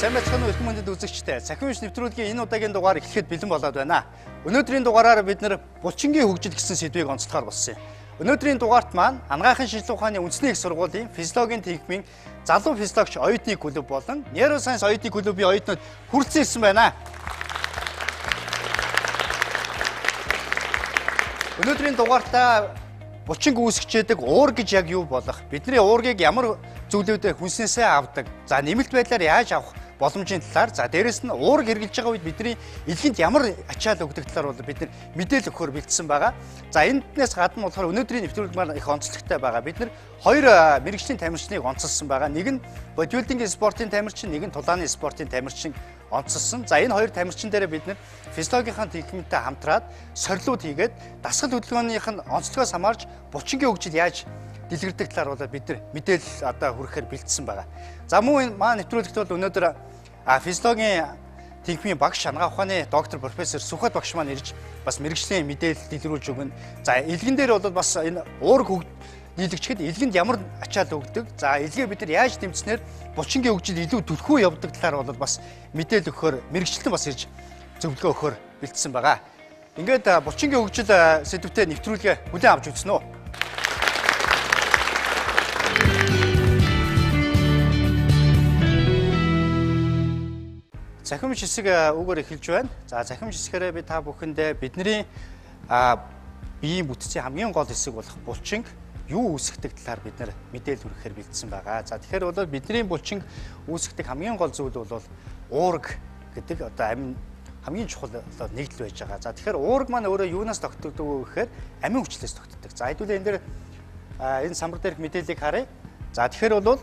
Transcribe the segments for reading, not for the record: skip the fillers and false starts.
Сайн байцгаана уу их мөндөд үзэгчдээ. Цахим Эмч нэвтрүүлгийн энэ удаагийн дугаар эхлэхэд бэлэн болоод байна. Өнөөдрийн дугаараар бид нэр Булчингийн хөгжил гэсэн сэдвийг онцлохоор болсон юм. Өнөөдрийн дугаарт маань анагаахын шинжилгээ ухааны үндэсний их сургуулийн физиологийн техникийн залуу физиологч оюутны клуб болон нейросайенс оюутны клубын оюутнууд хүрэлцэн ирсэн байна. Өнөөдрийн дугаартаа булчин үүсгчээдэг уур гэж яг юу болох? Бидний уургийг ямар зүйлүүдээр хүнснээсээ авдаг? За нэмэлт байдлаар яаж авах боломжийн талаар, за дээрэс нь уург хэрглэж байгаа үед бидний илгэнд ямар ачаал өгдөг талаар бол бид нар мэдээлэл өгөхөөр бэлдсэн байгаа. За энэс гадна болохоор өнөөдрийн нэвтрүүлэг маань их онцлогтой байгаа. Бид нар хоёр мэргэжлийн тамирчныг онцолсон байгаа. Нэг нь бодибилдингийн спортын тамирчин, нэг нь тулааны спортын тамирчин онцолсон. За энэ хоёр тамирчин дээр бид нар физиологийн техниктэй хамтраад сорилууд хийгээд дасгал хөдөлгөөнийх нь онцлогоос хамаарч булчингийн хөгжил яаж дэлгэрдэг талаар бол бид нар мэдээлэл одоо хүргэхээр бэлдсэн байгаа. За мөн маань нэвтрүүлэгт бол өнөөдөр физиологийн техникийн багш анагаах ухааны доктор профессор Сүхбат багш маань ирж бас мэргэжлийн мэдээлэл дэлгэрүүлж өгнө. За илгэн дээр бол бас энэ уург нийлэгчхэд илгэнд ямар ачаал өгдөг, за илгээ бид нар яаж дэмжснээр булчингийн хөгжил илүү түлхүү явдаг талаар бол бас мэдээлэл өгөхөөр мэргэжлэн бас ирж зөвлөгөө өгөхөөр бэлдсэн байгаа. Ингээд булчингийн хөгжил сэдвүүтэй нэвтрүүлгээ хүлээн авч үзсэн үү? Цахим Эмч хэсэг үгээр эхэлж байна. За Цахим Эмч хэсгээрээ би та бүхэндээ бидний биеийн бүтцийн хамгийн гол хэсэг болох булчинг юу үүсгдэг талаар бид нар мэдээлэл хүргэхээр бэлдсэн байгаа. За тэгэхээр бол бидний булчинг үүсгдэг хамгийн гол зүйл бол уург гэдэг одоо амин хамгийн чухал нэгдэл байж байгаа. За тэгэхээр уург маань өөрөө юунаас тогтдог вэ гэхээр амин хүчлээс тогтдог. За хэдүүлээ энэ дээр энэ самбар дээрх мэдээллийг харъя. За тэгэхээр бол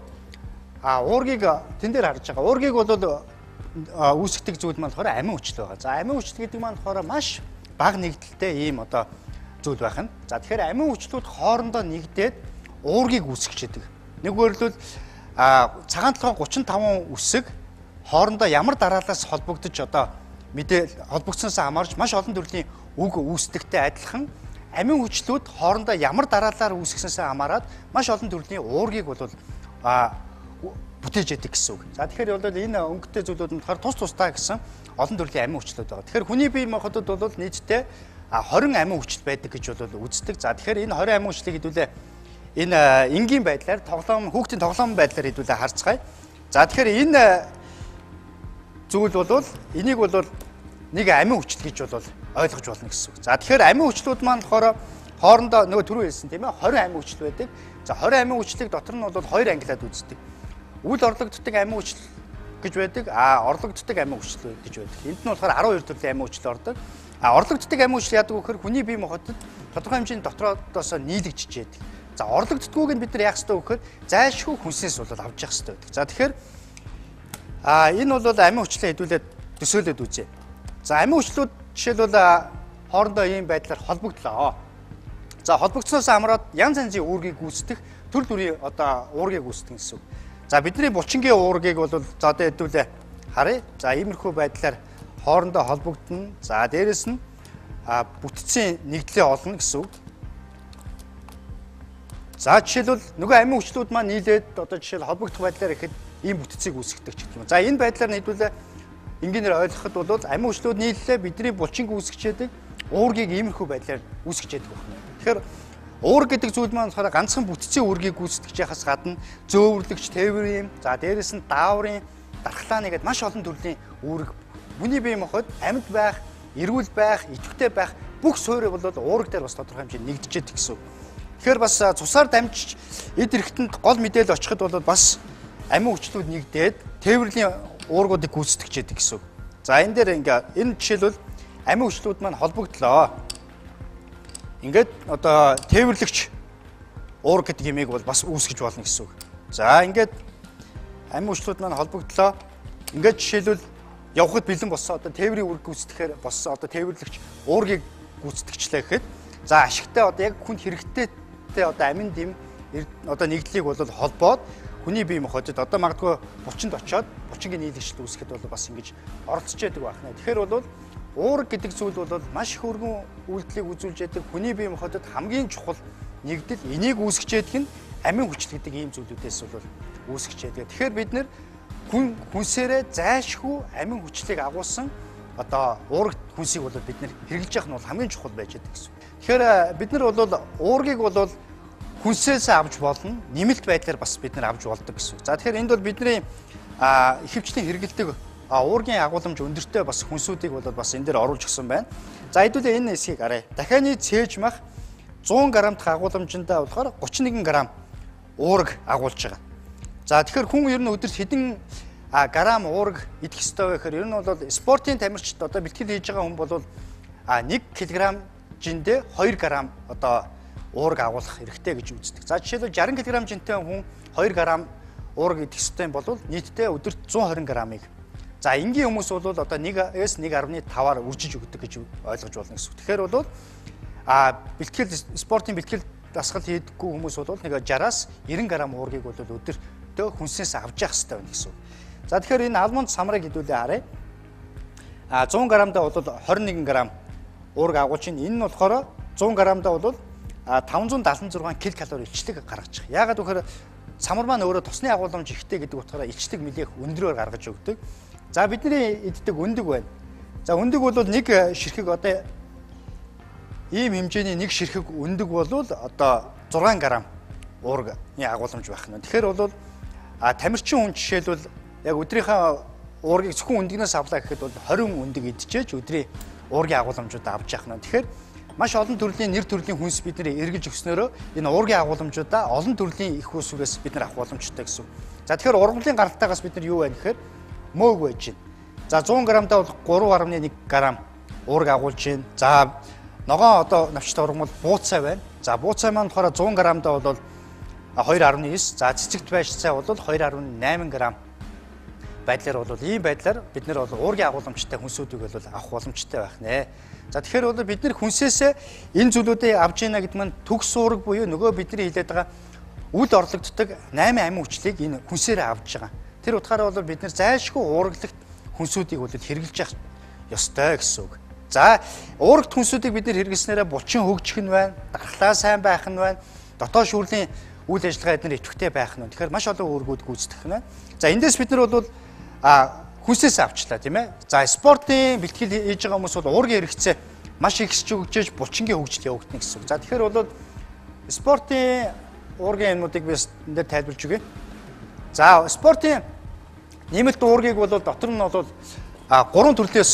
уургийг тэн дээр харж байгаа. Уургийг бол үүсгдэг зүйл маань болохоор амин хүчил байгаа. За амин хүчил гэдэг маань болохоор маш бага нэгдэлтэй ийм одоо зүйл байх нь. За тэгэхээр амин хүчлүүд хоорондоо нэгдээд уургийг үүсгэж идэг. Нэггээр хэлбэл цагаан толгойн 35 үсэг хоорондоо ямар дараалаас холбогдож одоо мэдээ холбогдсноос хамаарч маш олон төрлийн үг үүсдэгтэй адилхан амин хүчлүүд хоорондоо ямар дараалаар үүсгэснээс хамаарат маш олон төрлийн уургийг бол бүтээж яадаг гэсэн үг. За тэгэхээр бол энэ өнгөтэй зүйлүүд нь болохоор тус тусдаа гэсэн олон төрлийн амин хүчлүүд байгаа. Тэгэхээр хүний бие махбодод бол нийтдээ 20 амин хүчил байдаг гэж бол үздэг. За тэгэхээр энэ 20 амин хүчлийг хэдүүлээ энэ энгийн байдлаар хүүхдийн тоглоом байдлаар хэдүүлээ харцгаая. За тэгэхээр энэ зүйл бол энийг бол нэг амин хүчил гэж бол ойлгож болно гэсэн үг. За тэгэхээр амин хүчлүүд маань болохоор хоорондоо нөгөө түрүү хэлсэн тийм ээ 20 амин хүчил байдаг. За 20 амин хүчлийг дотор нь бол хоёр ангилаад үздэг. Үл орлогддог амин хүчил гэж байдаг. Орлогддог амин хүчил гэж байдаг. Энд нь болохоор 12 төрлийн амин хүчил ордог. Орлогддог амин хүчил яадаг вэ гэхээр хүний бие махбодод тодорхой хэмжээний дотроодоос нийлэгдэж яадаг. За орлогддоггүйг нь бид нар яах ёстой вэ гэхээр зайлшгүй хүнснээс бол авч явах ёстой байдаг. За тэгэхээр энэ бол амин хүчлээ хэдүүлээд төсөөлөд үзье. За амин хүчлүүд жишээлбэл хоорондоо ийм байдлаар холбогдлоо. За холбогдсноос хамаарат янз янзын уургийг үүсгэх төр бүрийн одоо уургийг үүсгэх гэсэн үг. За бидний булчингийн уургийг бол за одоо хэдүүлээ харъя. За иймэрхүү байдлаар хоорондоо холбогдно. За дээрэс нь бүтцийн нэгдлээ олно гэсэн үг. За жишээлбэл нөгөө амин хүчлүүд маань нийлээд одоо жишээл холбогдох байдлаар ихэд ийм бүтцийг үүсгдэг ч гэх юм. За энэ байдлаар нь хэдүүлээ энгийнээр ойлгоход бол амин хүчлүүд нийллээ бидний булчинг үүсгэж яадаг уургийг иймэрхүү байдлаар үүсгэж яадаг байна. Тэгэхээр уург гэдэг зүйл маань болохоор ганцхан бүтцийн уургийг үүсгэж яхаас гадна зөөвөрлөгч, тээврийн, за дээрэс нь дааврын, дархлааны гэдэг маш олон төрлийн уург хүний бие махбод амьд байх, эрүүл байх, идэвхтэй байх бүх суурь бол уург дээр бас тодорхой хэмжээнд нэгдэж яадаг гэсэн үг. Тэгэхээр бас цусаар дамжиж эд эрхтэнд гол мэдээлэл очиход бол бас амин хүчлүүд нэгдээд тээврийн уургуудыг гүйцэтгэж яадаг гэсэн үг. За энэ дээр энэ жишээлбэл амин хүчлүүд маань холбогдлоо. Ингээд одоо тээвэрлэгч уург гэдэг юмыг бол бас үүсгэж болно гэсэн үг. За ингээд амин хүчлүүд маань холбогдлоо. Ингээд жишээлбэл явхад бэлэн болсон одоо тээврийн уург гүйцэтгэхээр болсон одоо тээвэрлэгч уургийг гүйцэтгэжлээ гэхэд за ашигтай одоо яг хүнд хэрэгтэйтэй одоо амин дэм одоо нэгдлийг бол холбоод хүний бие махбодод одоо магадгүй булчинд очоод булчингийн нийлэгчл үүсгэхэд бол бас ингэж оролцож яадаг байх нэ. Тэгэхээр бол уург гэдэг зүйл бол маш их өргөн үйлдэлийг үзүүлж яадаг хүний бие махбодод хамгийн чухал нэгдэл энийг үүсгэж яадаг нь амин хүчил гэдэг ийм зүйлүүдээс бол үүсгэж яадаг. Тэгэхээр бид нэр хүнсээрээ зайлшгүй амин хүчлийг агуулсан одоо уурга хүнсийг бол бид нэр хэрэглэж явах нь бол хамгийн чухал байж байгаа гэсэн. Тэгэхээр бид нар бол уургийг бол хүнсээс авч болно, нэмэлт байдлаар бас бид нар авч болдог гэсэн. За тэгэхээр энд бол бидний ихэвчлэн хэрэгэлдэг уургийн агууламж өндөртэй бас хүнсүүдийг бол бас энэ дээр оруулж гисэн байна. За хэдүүлээ энэ хэсгийг харъя. Дахианы цээж мах 100 грамдх агууламжиндаа болохоор 31 грамм уураг агуулж байгаа. За тэгэхээр хүн ер нь өдөрт хэдэн грамм уураг идэх ёстой вэ гэхээр ер нь бол спортын тамирчид одоо бэлтгэл хийж байгаа хүн бол 1 кг жиндээ 2 грамм одоо уураг агуулах хэрэгтэй гэж үздэг. За жишээлбэл 60 кг жинтэй хүн 2 грамм уураг идэх ёстой бол нийтдээ өдөрт 120 граммыг. За энгийн хүмүүс бол одоо 1-ээс 1.5-аар үржиж өгдөг гэж ойлгож болно гэсэн. Тэгэхээр бол бэлтгэл спортын бэлтгэл дасгал хийдэггүй хүмүүс бол нэг 60-аас 90 грамм уургийг бол өдөртөө хүнснээс авч явах хэрэгтэй байна гэсэн. За тэгэхээр энэ алмонд самрыг хэдүүлээ харъя. 100 грамдаа бол 21 грамм уураг агуулж байна. Энэ нь болохоор 100 грамдаа бол 576 ккал илчлэг гаргаж байгаа. Яагаад гэвэл самар маань өөрөө тосны агууламж ихтэй гэдэг утгаараа илчлэг нэлээх өндрөөр гаргаж өгдөг. За бидний иддэг өндөг байна. За өндөг бол нэг ширхэг одоо ийм хэмжээний нэг ширхэг өндөг бол одоо 6 грамм уургийн агууламж байх нь. Тэгэхээр бол тамирчин хүн жишээлбэл яг өдрийнхөө уургийг зөвхөн өндгнээс авлаа гэхэд бол 20 өндөг идчихэж өдрийн уургийн агууламжуудаа авч явах нь. Тэгэхээр маш олон төрлийн нэр төрлийн хүнс бид нэр эргэлж өгснөөрөө энэ уургийн агууламжуудаа олон төрлийн их усүрээс бид нар авах боломжтой гэсэн. За тэгэхээр ургалын гаралтаагаас бид нар юу байна гэхээр мөөг байж байна. За 100 грамдаа бол 3.1 грамм уург агуулж байна. За ногоон одоо навчтай ургамал бууцай байна. За бууцай маань болохоор 100 грамдаа бол 2.9. За цэцэгт байшцай бол 2.8 грамм байдлаар бол ийм байдлаар бид нар бол уургийн агууламжтай хүнсүүдийг бол авах боломжтой байх нэ. За тэгэхээр бол бид нар хүнсээсээ энэ зүйлүүдийг авж ийна гэдэг маань төгс уураг буюу нөгөө бидний хэлээд байгаа үл орлогддог 8 амин хүчлийг энэ хүнсээрээ авж байгаа. Тэр утгаараа бол бид нар зайлшгүй уураглагт хүнсүүдийг бол хэрэглэж явах ёстой гэсэн үг. За уурагт хүнсүүдийг бид нар хэрэглэснээрээ булчин хөгжих нь байна, дархлаа сайн байх нь байна, дотоод шүүрлийн үйл ажиллагаа эдгээр идэвхтэй байх нь. Тэгэхээр маш олон үүргүүд гүйцэтгэх нь байна. За эндээс бид нар бол хүнсээс авчлаа тийм ээ. За спортын бэлтгэл хийж байгаа хүмүүс бол уургийн хэрэгцээ маш ихсэж өгчөж булчингийн хөгжил явагдана гэсэн үг. За тэгэхээр бол спортын уургийн юмнуудыг би энэ дээр тайлбарж өгье. За спортын нэмэлт уургийг бол дотор нь бол 3 төрлөөс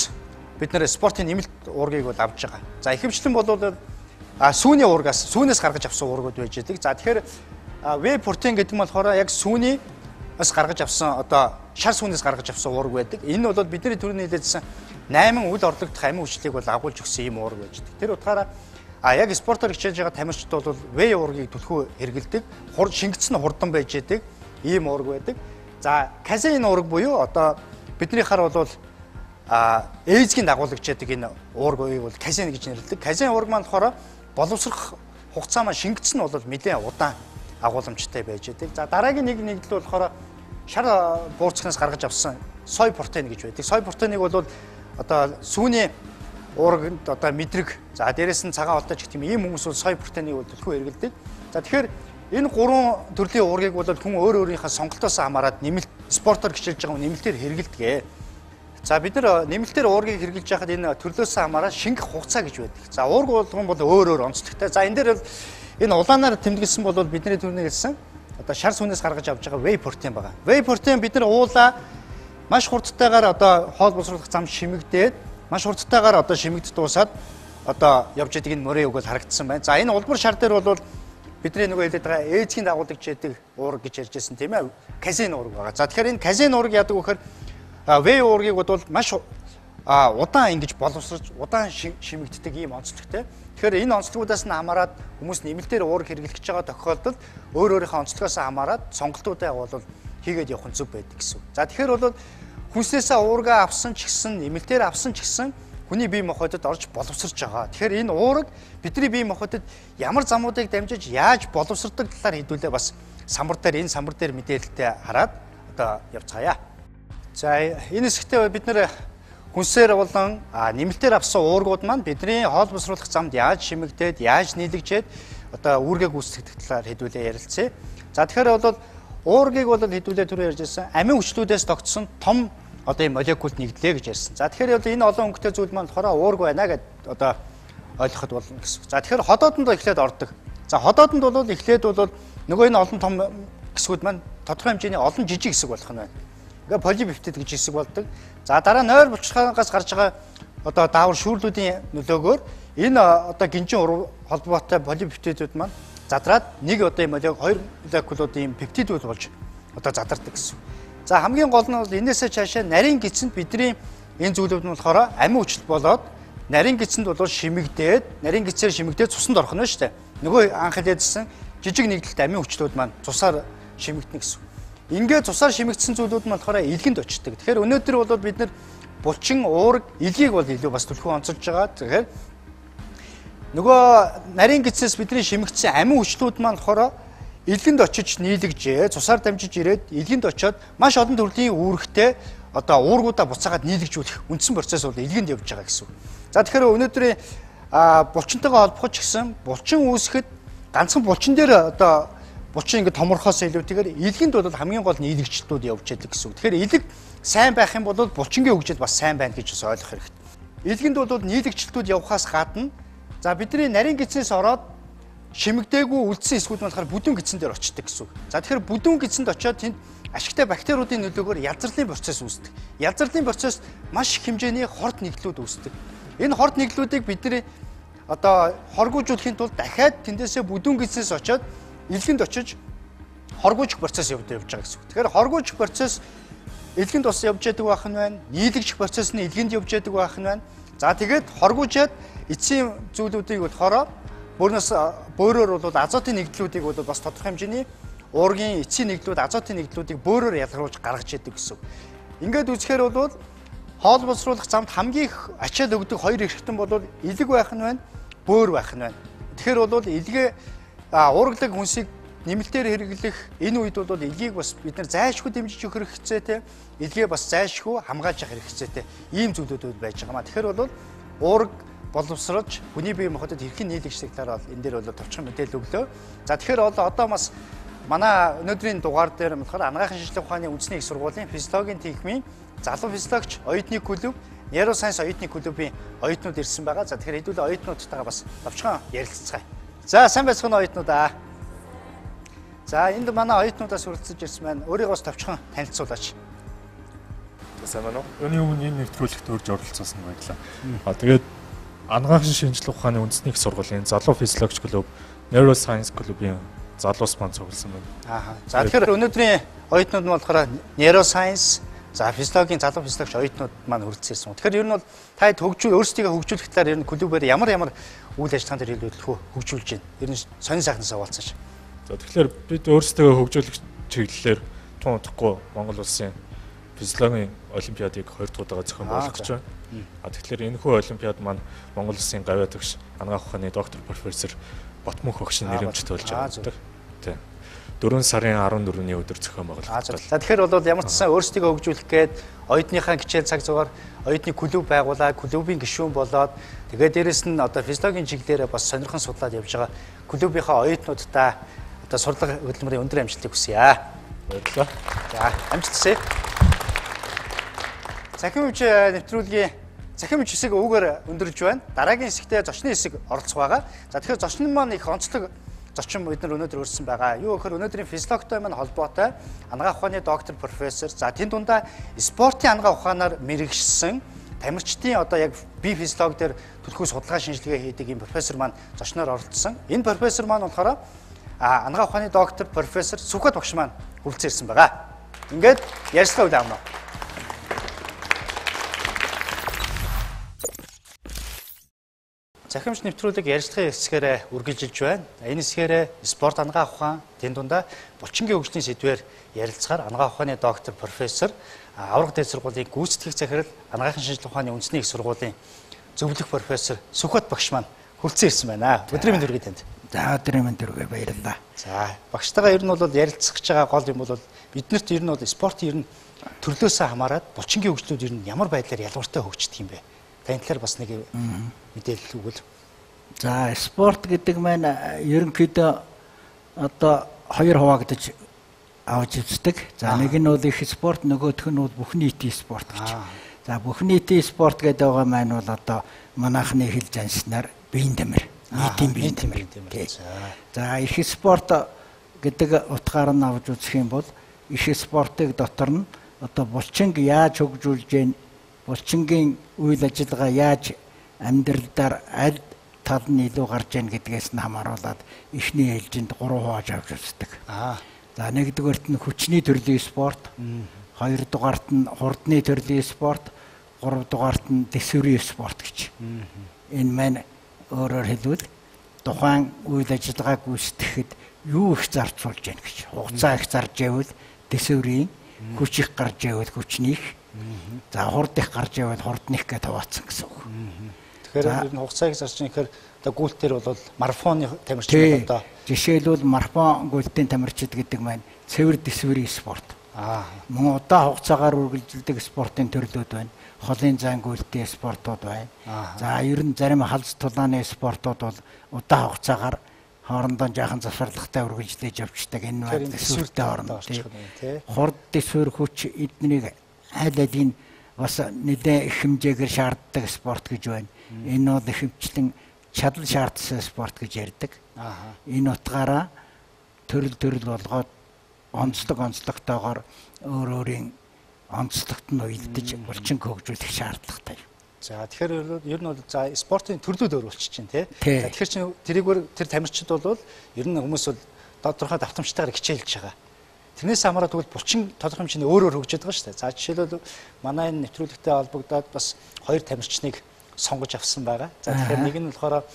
бид нэр спортын нэмэлт уургийг бол авж байгаа. За ихэвчлэн бол сүүний уургаас сүүнээс гаргаж авсан уургууд байж байгаа. За тэгэхээр вэй протеин гэдэг нь болохоор яг сүүнээс гаргаж авсан одоо шар сүүнээс гаргаж авсан уург байдаг. Энэ бол бидний түрүүний хэлээдсэн 8 үл орлогдох амин хүчлийг бол агуулж өгсөн ийм уург байж байгаа. Тэр утгаараа яг спортоор хичээж байгаа тамирчид бол вэй уургийг түлхүү хэрэгэлдэг. Шингэцэн хурдан байж байгаа ийм уург байдаг. За казеин уург буюу одоо бидний хар бол ээзгийн дагуулж яадаг энэ уургийг бол казеин гэж нэрлэдэг. Казеин уург маань болохоор боловсрох хугацаа маань шингэцэн бол нэлээд удаан агууламжтай байж байдаг. За дараагийн нэг нэгдэл болохоор шар буурцгнаас гаргаж авсан сой протеин гэж байдаг. Сой протеиныг бол одоо сүүний уурганд одоо мэдрэг, за дээрэс нь цагаан олдож гэх юм ийм хүмүүс бол сой протеиныг бол төлхөө хэрэгэлдэг. За тэгэхээр энэ 3 төрлийн уургийг бол хүн өөр өөрийнхөө сонголтоос хамаарат нэмэлт спортоор хичээлж байгаа нэмэлтээр хэрэгэлдэг. За бид нар нэмэлтээр уургийг хэрэглэж байхад энэ төрлөөс хамаарат шингэх хугацаа гэж байдаг. За уург болгон бол өөр онцлогтой. За энэ дээр бол энэ улаанаар тэмдэглэсэн бол бидний түрүүний хэлсэн одоо шар сүнээс гаргаж авч байгаа вэй протеин байгаа. Вэй протеин бид нар уулаа маш хурдтайгаар одоо хоол боловсруулах зам шимэгдээд маш хурдтайгаар одоо шимэгдэж дуусаад одоо явж байгаа энэ мөрийн үг бол харагдсан байна. За энэ улбар шар дээр бол бидний нөгөө хэлээд байгаа ээжгийн дагуулж яадаг уург гэж ярьж байсан тийм ээ. Казеин уург байгаа. За тэгэхээр энэ казеин уург яадаг вэ гэхээр вэй уургийг бол маш удаан ингэж боловсрож удаан шимэгддэг ийм онцлогтой. Тэгэхээр энэ онцлогуудаас нь хамаарат хүмүүс нэмэлтээр уург хэрэглэж байгаа тохиолдолд өөр өөрийнхөө онцлогоос хамаарат сонголтуудаа бол хийгээд явах нь зөв байдаг гэсэн. За тэгэхээр бол хүнснээсээ уургаа авсан ч гэсэн нэмэлтээр авсан ч гэсэн хүний бие махбодод орж боловсрож байгаа. Тэгэхээр энэ уураг бидний бие махбодод ямар замуудыг дамжиж яаж боловсрдог талаар хэдүүлээ бас самбар дээр мэдээлэлтэй хараад одоо явцгаая. За энэ хэсэгтээ бид нэр хүнсээр болон нэмэлтээр авсан уургууд маань бидний хоол боловсруулах замд яаж шимэгдээд яаж нийлэгжээд одоо үүргээ гүйцэтгэх талаар хэдүүлээ ярилцъя. За тэгэхээр бол уургийг бол хэдүүлээ түрүү ярьж байсан амин хүчлүүдээс тогтсон том одоо ийм молекулд нэгдлээ гэж ярьсан. За тэгэхээр энэ олон өнгөтэй зүйл маань болохоор уург байна гэдээ одоо ойлгоход болно гэсэн. За тэгэхээр ходоодонд эхлээд ордог. За ходоодонд бол эхлээд бол нөгөө энэ олон том хэсгүүд маань тодорхой хэмжээний олон жижиг хэсэг болох нь байна. Ингээ полипептид гэж хэсэг болдог. За дараа нойр булчирхаагаас гарч байгаа одоо даавар шүүрлүүдийн нөлөөгөөр энэ одоо гинжин холбоотой полипептидүүд маань задраад нэг одоо ийм хоёр молекулуудын пептидүүд болж одоо задардаг гэсэн. За хамгийн гол нь бол энээсээ цаашаа нарийн гидсэнд бидний энэ зүйлүүд нь болохоор амин хүчил болоод нарийн гидсэнд бол шимэгдээд нарийн гидсээр шимэгдээд цуснд орох нь шүү дээ. Нөгөө анх хэлээдсэн жижиг нэгдэлт амин хүчлүүд маань цусаар шимэгдэнэ гэсэн. Ингээд цусаар шимэгдсэн зүйлүүд нь болохоор илгэнд очдог. Тэгэхээр өнөөдөр бол бид нар булчин, уург, илгийг бол илүү бас түлхүү онцолж байгаа. Тэгэхээр нөгөө нарийн гидсээс бидний шимэгдсэн амин хүчлүүд маань болохоор илгэнд очиж нийлэгжээ, цусаар дамжиж ирээд илгэнд очиод маш олон төрлийн үүрэгтэй одоо уургуудаа буцаагаад нийлэгжүүлэх үндсэн процесс бол илгэнд явж байгаа гэсэн. За тэгэхээр өнөөдрийн булчинтайгаа холбоход ч гэсэн булчин үүсгэхэд ганцхан булчин дээр одоо булчин ингэ томорхоос илүүтэйгээр илгэнд бол хамгийн гол нийлэгчлүүд явж байдаг гэсэн. Тэгэхээр илэг сайн байх юм бол булчингийн хөгжил бас сайн байна гэж бас ойлгох хэрэгтэй. Илгэнд бол нийлэгчлүүд явахаас гадна за бидний нарийн гидснээс ороод шимэгдээгүй үлдсэн эсгүүд нь болохоор бүдүүн гидсэн дээр очдог гэсэн. За тэгэхээр бүдүүн гидсэнд очиод тэнд ашигтай бактериудын нөлөөгөөр ялзарлын процесс үүсдэг. Ялзарлын процесс маш их хэмжээний хорт нэгдлүүд үүсдэг. Энэ хорт нэгдлүүдийг бидний одоо хоргоожуулахын тулд дахиад тэндээсээ бүдүүн гидснээс очиод илгэнд очиж хоргоожих процесс явж байгаа гэсэн. Тэгэхээр хоргоожих процесс илгэнд бас явж байдаг байх нь байна. Нийлэгдэх процесс нь илгэнд явж байдаг байх нь байна. За тэгээд хоргоожаад эцсийн зүйлүүдийг болохоор бөөрөөр бол азотын нэгдлүүдийг бол бас тодорхой хэмжээний уургийн эцсийн нэгдлүүд азотын нэгдлүүдийг бөөрөөр ялгаруулж гаргаж яадаг гэсэн. Ингээд үзэхээр бол хоол боловсруулах замд хамгийн их ачаал өгдөг хоёр эрхтэн бол илэг байх нь байна, бөөр байх нь байна. Тэгэхээр бол илгээ уурглаг хүнсийг нэмэлтээр хэрэглэх энэ үед бол илгийг бас бид нар зайлшгүй дэмжиж өгөх хэрэгцээтэй, илгээ бас зайлшгүй хамгаалж явах хэрэгцээтэй ийм зүйлүүд байж байгаа маа. Тэгэхээр бол уург боловсруулж хүний бие махбодод хэрхэн нийлэгдэх талаар бол энэ дээр бол товчхон мэдээлэл өглөө. За тэгэхээр одоо бас манай өнөөдрийн дугаар дээр болохоор анагаахын шинжилгээ ухааны үндэсний их сургуулийн физиологийн техникийн залуу физиологч оюутны клуб, нейросайенс оюутны клубын оюутнууд ирсэн байгаа. За тэгэхээр хэдүүлээ оюутнуудтайгаа бас товчхон ярилццгаая. За сайн байцгаана оюутнуудаа. За энд манай оюутнуудаас хүрэлцэж ирсэн байна. Өөрийгөө бас товчхон танилцуулаач. Сайн байна уу? Өний өмнө энэ нэвтрүүлэгт урьж оролцсон баярлалаа. Тэгээд анагаахын шинжилгээ ухааны үндэсний их сургуулийн залуу физиологч клуб, нейросайенс клубын залуус маань цугласан байна. За тэгэхээр өнөөдрийн оюутнууд нь болохоор нейросайенс, за физиологийн залуу физиологч оюутнууд маань хүрэлцсэн. Тэгэхээр ер нь бол та өөрсдийгөө хөгжүүлэх талаар ер нь клубээр ямар үйл ажиллагаан дээр хэлбэлэх хөгжүүлж байна. Ер нь сонин сайхнаас аваалцааш. За тэгэхээр бид өөрсдөө хөгжүүлэх чиглэлээр тун утгагүй Монгол улсын физиологийн олимпиадыг 2 дахь удаага зохион болгож байна. Тэгэхээр энэхүү олимпиад маань Монгол улсын гавьяа төгс анагаах ухааны доктор профессор Ботмөнх багш нэрэмжтэй болж байгаа. Тийм. 4 сарын 14-ний өдөр зохион байгуулагдав. За тэгэхээр бол ямар ч сан өөрсдийгөө хөгжүүлэх гээд оюутныхаа хичээл цаг цагаар оюутны клуб байгуулаад клубын гишүүн болоод тэгээд дээрэс нь одоо физиологийн чиглэлээр бас сонирхон судлаад явж байгаа клубийнхаа оюутнуудтай одоо сурлага хөдөлмөрийн өндөр амжилтыг хүсье. Баярлалаа. За амжилтсаа. Цахим Эмч нэвтрүүлгийн Цахим Эмч хэсэг өвгөр өндөрлж байна. Дараагийн хэсэгтээ зочны хэсэг оролцох байгаа. За тэгэхээр зочны маань их онцлог зочин бид нар өнөөдөр өрсөн байгаа. Юу гэхээр өнөөдрийн физиологтой маань холбоотой анагаах ухааны доктор профессор. За тэнд дундаа спортын анагаах ухаанаар мэрэгшсэн тамирчдын одоо яг бие физиолог дээр түлхүү судалгаа шинжилгээ хийдэг энэ профессор маань зочноор оролцсон. Энэ профессор маань болохоор анагаах ухааны доктор профессор Сүхбат багш маань хүрэлцэн ирсэн байгаа. Ингээд ярилцлага үйл авна. Цахим Эмч нэвтрүүлэг ярилцлагын хэсгээрээ үргэлжилж байна. Энэ хэсгээрээ спорт анагаах ухаан, тэнд дундаа булчингийн хөгжлийн сэдвээр ярилцахаар анагаах ухааны доктор профессор аварга дээд сургуулийн гүйцэтгэх захирал анагаахын шинжилгээ ухааны үндэсний их сургуулийн зөвлөх профессор Сүхбат багш маань хүрэлцэн ирсэн байна. Өдрийн мэнд хүргэе танд. За өдрийн мэнд хүргэе, баярлалаа. За багштайгаа ер нь бол ярилцах гэж байгаа гол юм бол биднэрт ер нь бол спорт ер нь төрлөөсөө хамаарат булчингийн хөгжлүүд ер нь ямар байдлаар ялгавартай хөгждөг юм бэ? Таны талаар бас нэг мэдээлэл өгвөл. За спорт гэдэг маань ерөнхийдөө одоо хоёр хуваагдаж авч үздэг. За нэг нь бол их спорт, нөгөөх нь бол бүх нийтийн спорт гэж. За бүх нийтийн спорт гэдэг байгаа маань бол одоо манайхны хэлж анснаар биеийн тамир, нийтийн биеийн тамир. За их спорт гэдэг утгаар нь авч үзэх юм бол их спортыг дотор нь одоо булчинг яаж хөгжүүлж ийн, булчингийн үйл ажиллагаа яаж амьдралдаар аль тал нь илүү гарч ийн гэдгээс нь хамааруулаад эхний ээлжинд 3 хувааж авч үздэг. За нэгдүгээрт нь хүчний төрлийн спорт, хоёрдугаарт нь хурдны төрлийн спорт, гуравдугаарт нь дэсвэрийн спорт гэж. Энэ маань өөрөөр хэлбэл тухайн үйл ажиллагааг гүйцэтгэхэд юу их зарцуулж яах гэж. Хугацаа их зарж байвал дэсвэрийн, хүч их гарч байвал хүчнийх, за хурд их гарч байвал хурдных гэж хуваацсан гэсэн үг. Тэгэхээр энэ хугацаа их зарж байхаар одоо гүйлтээр бол марафоны тамирчид одоо жишээлбэл марафон гүйлтийн тамирчид гэдэг маань цэвэр дэсвэрийн спорт. Мөн удаан хугацаагаар үргэлжилдэг спортын төрлүүд байна. Холын зан гүйлтийн спортууд байна. За ер нь зарим халз тулааны спортууд бол удаан хугацаагаар хоорондоо жаахан завсарлагтай үргэлжлэж явждаг. Энэ маань дэсвэртэй орно. Хурд дэсвэр хүч эднийг аль алийг бас нэлээд их хэмжээгээр шаарддаг спорт гэж байна. Энэ бол ихэвчлэн чадал шаардсан спорт гэж ярьдаг. Энэ утгаараа төрөл болгоод онцлогтойгоор өөр өөрийн онцлогт нь уялдаж булчин хөгжүүлэх шаардлагатай. За тэгэхээр ер нь бол за спортын төрлүүд өөр болчихж байна тий. Тэгэхээр чинь тэрийгээр тэр тамирчид бол ер нь хүмүүс бол тодорхой давтамжтайгаар хичээлж байгаа. Тэрнээс хамаарат тэгвэл булчин тодорхой хэмжээний өөр хөгжиж байгаа шүү дээ. За жишээлбэл манай энэ нэвтрүүлэгтэй холбогдоод бас 2 тамирчныг сонгож авсан байгаа. За тэгэхээр нэг нь болохоор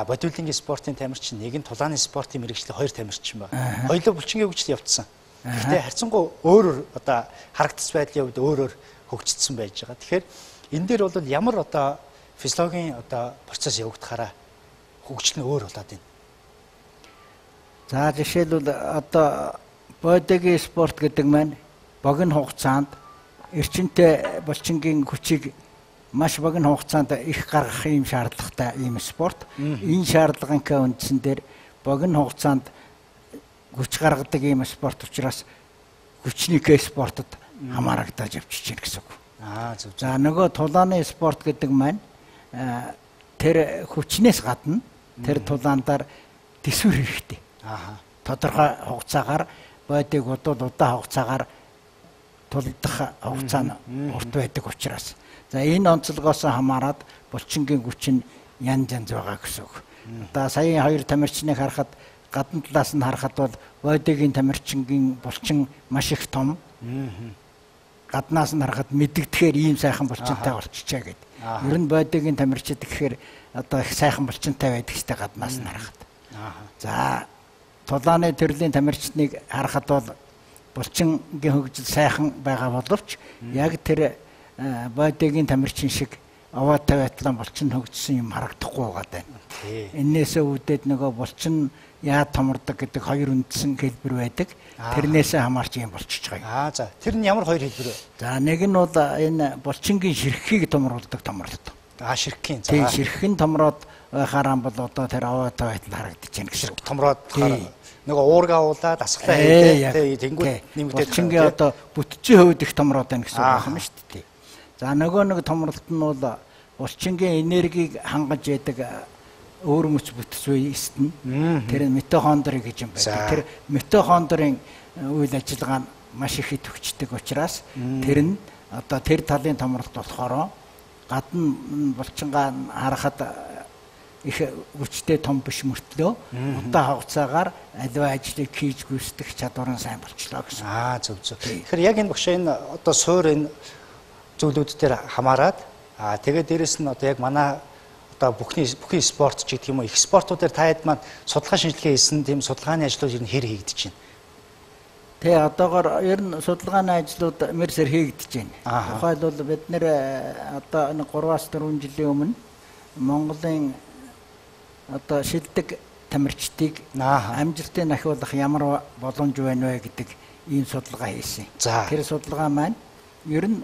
бодибилдингийн спортын тамирчин, нэг нь тулааны спортын мэргэжлийн 2 тамирчин байна. Хоёулаа булчингийн хөгжил явуулсан. Гэхдээ харьцангуй өөрөөр одоо харагдц байдлын хувьд өөрөөр хөгжигдсөн байж байгаа. Тэгэхээр энэ дээр бол ямар одоо физиологийн одоо процесс явагдахаараа хөгжил нь өөр болоод байна. За жишээлбэл одоо бодибилдингийн спорт гэдэг маань богино хугацаанд эрчимтэй булчингийн хүчийг маш богино хугацаанд их гаргах юм шаардлагатай ийм спорт. Энэ шаардлагынхаа үндсэн дээр богино хугацаанд хүч гаргадаг ийм спорт учраас хүчнийхээ спортод хамаарагдаж явчихж байна гэсэн үг. За нөгөө тулааны спорт гэдэг маань тэр хүчнээс гадна тэр тулаандаар дэсвэр хэрэгтэй. Тодорхой хугацаагаар бодиг удаан хугацаагаар тулдах хугацаа нь урт байдаг учраас. За энэ онцлогоос хамаарат булчингийн хүч нь янз байгаа гэсэн үг. Одоо саяын 2 тамирчныг харахад гадна талаас нь харахад бол бодигийн тамирчингийн булчин маш их том. Гаднаас нь харахад мэддэгдэхээр ийм сайхан булчинтай болчихжээ гэдэг. Ер нь бодигийн тамирчид гэхээр одоо их сайхан булчинтай байдаг ч гаднаас нь харахад. За тулааны төрлийн тамирчныг харахад бол булчингийн хөгжил сайхан байгаа боловч яг тэр бодигийн тамирчин шиг аваатай байдлаар булчин хөгжсөн юм харагдахгүй байгаа даа. Эннээсээ үүдээд нөгөө булчин яа томордог гэдэг 2 үндсэн хэлбэр байдаг. Тэрнээсээ хамаарч юм болчихж байгаа. За тэр нь ямар 2 хэлбэр вэ? За нэг нь бол энэ булчингийн ширхэгийг томруулдаг томролт. Ширхэгийн. За ширхэн томроод байхаараа бол одоо тэр аваатай байдал харагдаж байна гэсэн үг. Томроод нөгөө уурга уулаа дасгалаа хийгээ тэнгууд нэмэгдээд булчингийн одоо бүтцийн хувьд их томроод байна гэсэн үг юм шүү дээ. За нөгөө нэг томролт нь бол булчингийн энергийг хангаж яадаг өөр мөч бүтц үеист нь тэр митохондрий гэж юм байна. Тэр митохондрийн үйл ажиллагаа нь маш их идэвхждэг учраас тэр нь одоо тэр талын томролт болохоор гадна булчингаа харахад их хүчтэй том биш мөртлөө удаан хугацаагаар аливаа ажлыг хийж гүйцэтгэх чадвар нь сайн болчлоо гэсэн. Зөв. Тэгэхээр яг энэ багшаа энэ одоо суур энэ зүйлүүд дээр хамаарат тэгээд дээрэс нь одоо яг манай одоо бүхий спорт ч гэдэг юм уу их спортуудаар та хэд маань судалгаа шинжилгээ хийсэн тийм судалгааны ажлууд ер нь хэр хийгдэж байна? Тэ одоогоор ер нь судалгааны ажлууд мэрсэр хийгдэж байна. Тухайлбал бид нэр одоо 3-4 жилийн өмнө Монголын одоо шилдэг тамирчдыг амжилтыг ахиулах ямар боломж байна вэ гэдэг ийм судалгаа хийсэн. Тэр судалгаа маань ер нь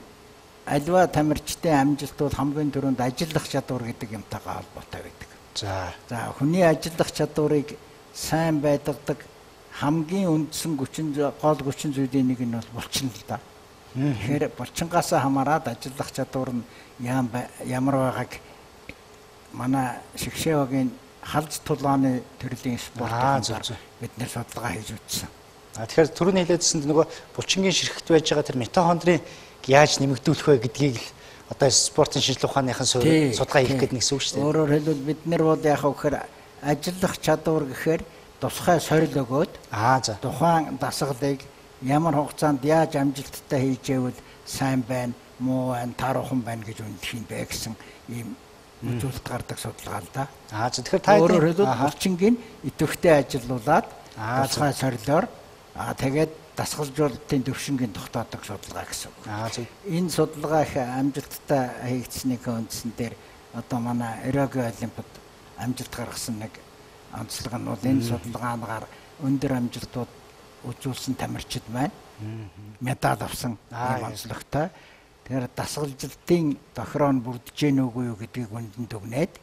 альва тамирчдын амжилт бол хамгийн түрүүнд ажиллах чадвар гэдэг юмтайгаа холбоотой байдаг. За хүний ажиллах чадварыг сайн байдгадаг, хамгийн үндсэн гол хүчин зүйлийн нэг нь бол булчин л да. Тэгэхээр булчингаас хамаарат ажиллах чадвар нь ямар байгааг манай шигшээгийн халж тулааны төрлийн спортын бид нэр судалгаа хийж үзсэн. Тэгэхээр түрүүний хэлээдсэнд нөгөө булчингийн ширхэгт байж байгаа тэр митохондрийн яаж нэмэгдүүлэх вэ гэдгийг л одоо спортын шинжилгээ ухааныхан судалгаа хийх гэдэг нэгсэн үг шүү дээ. Өөрөөр хэлбэл бид нар бол яг гэхээр ажиллах чадвар гэхээр тусгай сорил өгөөд тухайн дасгалыг ямар хугацаанд яаж амжилттай хийж ивэл сайн байна, муу байна, таруухан байна гэж үнэлэх юм бэ гэсэн ийм үзүүлэлт гардаг судалгаа л да. Тэгэхээр та өөрөөр хэлбэл булчингийн идэвхтэй ажиллуулад тусгай сорилоор тэгээд дасгалжуулалтын төвшингийн тогтоодог судалгаа гэсэн үг. Энэ судалгаа их амжилттай хийгдсэнийг үндсэн дээр одоо манай Иракийн олимпиад амжилт гаргасан нэг онцлог нь бол энэ судалгаагаар өндөр амжилтууд үзүүлсэн тамирчид байна. Медаль авсан ийм онцлогтой. Тэгэхээр дасгалжуулалтын тохироо нь бүрдэж гэнэ үгүй юу гэдгийг үндэнд өгнээд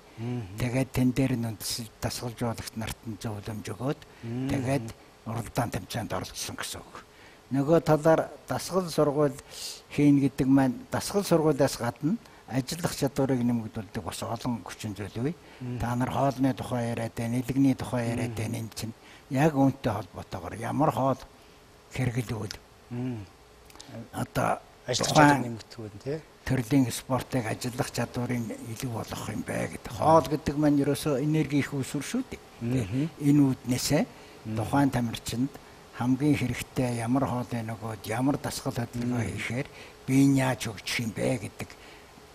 тэгээд тэн дээр нь үндэслэл дасгалжуулагч нарт нь зөвлөмж өгөөд тэгээд уралдаан тэмцээнд оролцсон гэсэн үг. Нөгөө талаар дасгал сургууль хийн гэдэг маань дасгал сургуулиас гадна ажиллах чадварыг нэмэгдүүлдэг бас олон хүчин зүйл үе. Та нар хоолны тухай яриад байна, нэлгний тухай яриад байна. Энэ чинь яг үүнтэй холбоотойгоор ямар хоол хэрэглэвэл одоо ажиллах чадвар нэмэгдэх үү тий? Төрлийн спортыг ажиллах чадварын илүү болгох юм бэ гэдэг. Хоол гэдэг маань ерөөсөө энерги их үүсвэр шүү дээ. Энэ үүднээсээ тухайн тамирчинд хамгийн хэрэгтэй ямар хоолой нөгөөд ямар дасгал хөдөлгөөн хийхээр бие нь яаж хөгжих юм бэ гэдэг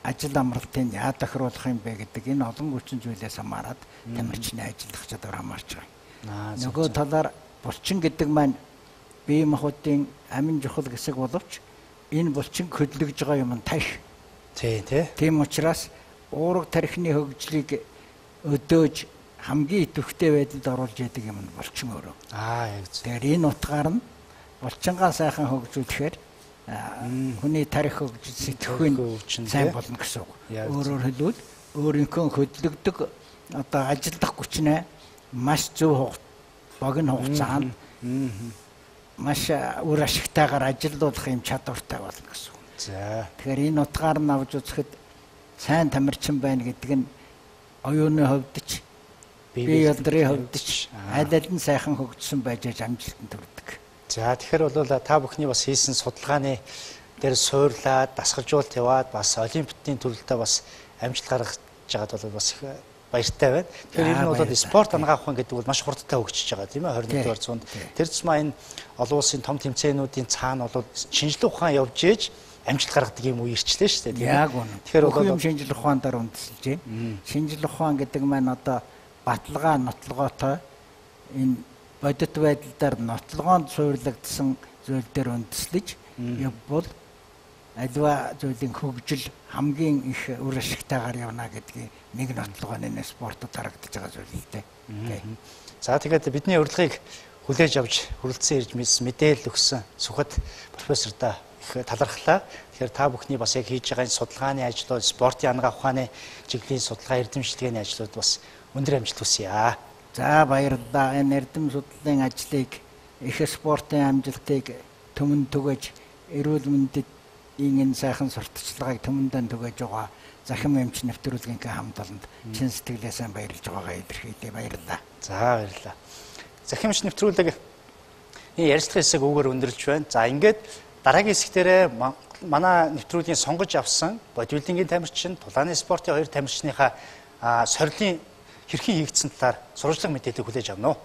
ажил амралтыг яаж тохируулах юм бэ гэдэг энэ олон хүчин зүйлээс хамаарат тамирчны ажиллах чадвар хамаарч байгаа. Нөгөө талаар булчин гэдэг маань бие махбодын амин чухал хэсэг боловч энэ булчин хөдлөж байгаа юм нь тарих. Тийм учраас уурга тархины хөгжлийг өдөөж хамгийн идэвхтэй байдалд оруулж яадаг юм нь булчин өөрөө. Тэгэхээр энэ утгаар нь булчингаа сайхан хөгжүүлэхээр хүний тарих хөгжил сэтгэхүйн сайн болно гэсэн үг. Өөрөөр хэлбэл өөрийнхөө хөдлөгдөг одоо ажиллах хүчнээ маш зөв богино хугацаанд маш үр ашигтайгаар ажиллуулах юм чадвартай болно гэсэн үг. Тэгэхээр энэ утгаар нь авч үзэхэд сайн тамирчин байна гэдэг нь оюуны хувьд ч бие ядрын хувьд ч аль аль нь сайхан хөгжсөн байж амжилтанд хүрдэг. Тэгэхээр бол та бүхний бас хийсэн судалгааны дээр суурлаад дасгалжуулалт яваад бас олимпиадын төрөлтөө бас амжилт гаргаж байгаад бол бас их баяртай байна. Тэгэхээр энэ нь бол спорт анагаах ухаан гэдэг бол маш хурдтай хөгжиж байгаа тийм ээ 21-р зуунд. Тэр тусмаа энэ олон улсын том тэмцээнүүдийн цаана бол шинжилгээ ухаан явж ээж амжилт гаргадаг юм уу ирчлээ шүү дээ. Яг үнэ. Тэгэхээр бүх юм шинжилгээ ухаанаар үндэслэж байна. Шинжилгээ ухаан гэдэг маань одоо баталгаа нотлогоотой энэ бодит байдлаар нотлогоонд суйрлагдсан зүйл дээр үндэслэж явбал аливаа зүйлийн хөгжил хамгийн их үр ашигтайгаар явна гэдгийг нэг нотлогооны спортод харагдаж байгаа зүйл л дээ. Тэгээд бидний урилгыг хүлээж авч хүрэлцэн ирж мэдээлэл өгсөн Сүхбат профессордаа их талархлаа. Тэгэхээр та бүхний бас яг хийж байгаа энэ судалгааны ажлууд, спортын анагаах ухааны чиглэлийн судалгаа эрдэмшлэгээний ажлууд бас өндөр амжилт хүсье. За баярлалаа. Энэ эрдэм судлалын ажлыг их спортын амжилтыг төмөн түгэж эрүүл мэндэд энэ сайхан сурталчилгааг төмөндөө түгэж байгаа Цахим Эмч нэвтрүүлгийн хамт олонд чин сэтгэлээсээ баярлж байгаагаа илэрхийлье. Баярлалаа. За баярлалаа. Цахим Эмч нэвтрүүлэг ярилцлага хэсэг өгөр өндөрлж байна. За ингээд дараагийн хэсэгтэрээ манай нэвтрүүлгийн сонгож авсан бодибилдингийн тамирчин, тулааны спортын хоёр тамирчныхаа сорилын хэрхэн хийгдсэн талаар сурвалжлага мэдээлэл хүлээж авна уу.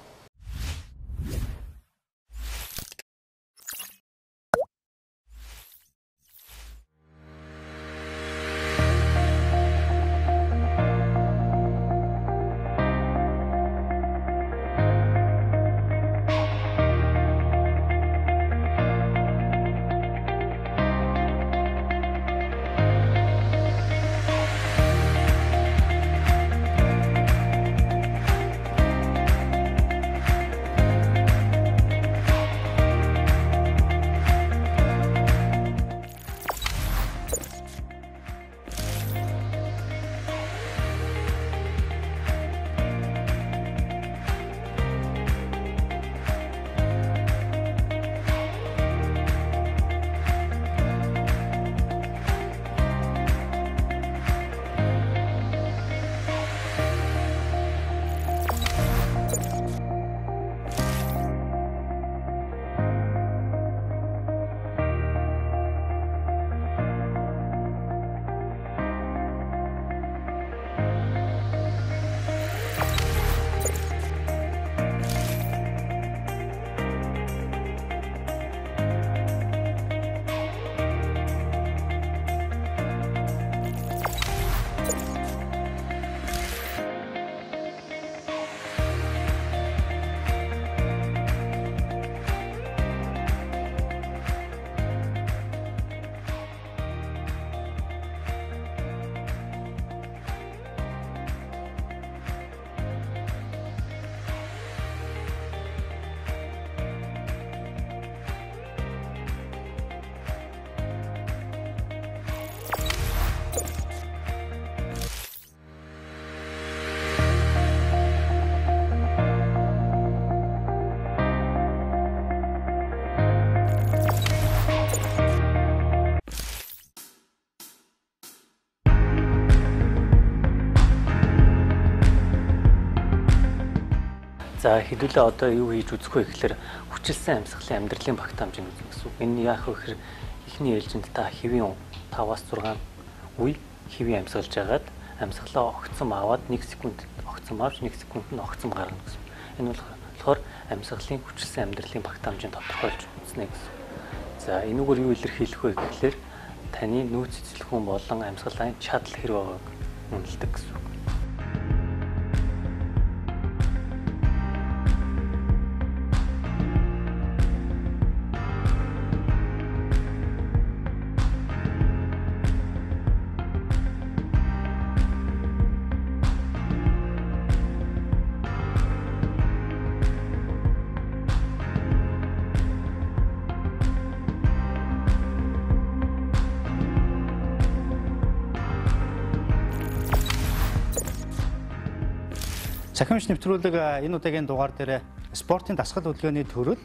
За хэдүүлээ одоо юу хийж үзэх вэ гэхээр хүчилсэн амьсгалын амьдралын багтаамжийг үзэх гэсэн үг. Энэ яах вэ гэхээр эхний ээлжинд та хэвийн 5-6 үе хэвийн амьсгалж байгаад амьсгалаа огцом аваад 1 секунд огцом авч 1 секундэд огцом гаргана гэсэн. Энэ болохоор амьсгалын хүчилсэн амьдралын багтаамжийг тодорхойлж үзнэ гэсэн. За энэгээр юу илэрхийлэх вэ гэхээр таны нөөц эзлэхүүн болон амьсгалын чадал хэрэг байгааг үнэлдэг гэсэн үг. Цахим Эмч нэвтрүүлэг энэ удаагийн дугаар дээр спортын дасгал хөдөлгөөний төрөл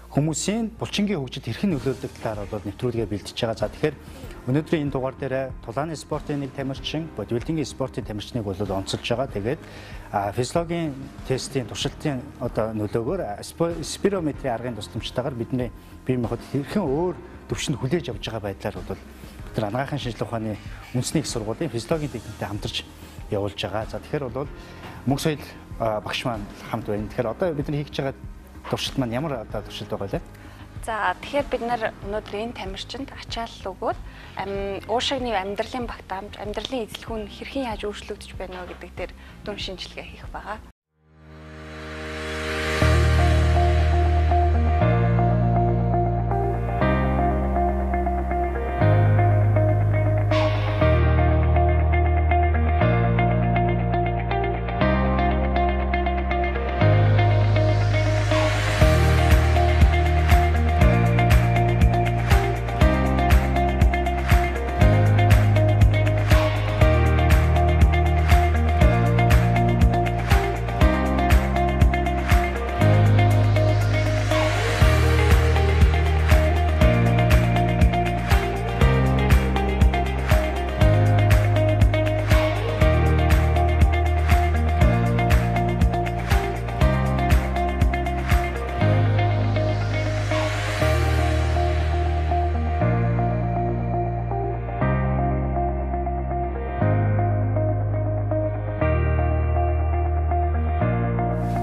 хүмүүсийн булчингийн хөгжилд хэрхэн нөлөөлдөг талаар бол нэвтрүүлгээ бэлдэж байгаа. За тэгэхээр өнөөдрийн энэ дугаар дээр тулааны спортын нэг тамирчин, бодибилдингийн спортын тамирчныг бол онцолж байгаа. Тэгээд физиологийн тестийн туршилтын нөлөөгөөр спирометрийн аргын тусламжтайгаар бидний бие махбод хэрхэн өөр төвшөнд хүлээж авч байгаа байдлаар бол бид анагаахын шинжилгээ ухааны үндэсний их сургуулийн физиологийн техниктэй хамтарч явуулж байгаа. За тэгэхээр бол мөнх соёл багш маань хамт байна. Тэгэхээр одоо бидний хийж байгаа туршилт маань ямар туршилт байгаа вэ? За тэгэхээр бид нар өнөөдөр энэ тамирчинд ачаалал өгөөд уушигны амьдралын багтаамж, амьдралын эзлэхүүн хэрхэн яаж өөрчлөгдөж байна вэ гэдэг дээр дүн шинжилгээ хийх байгаа.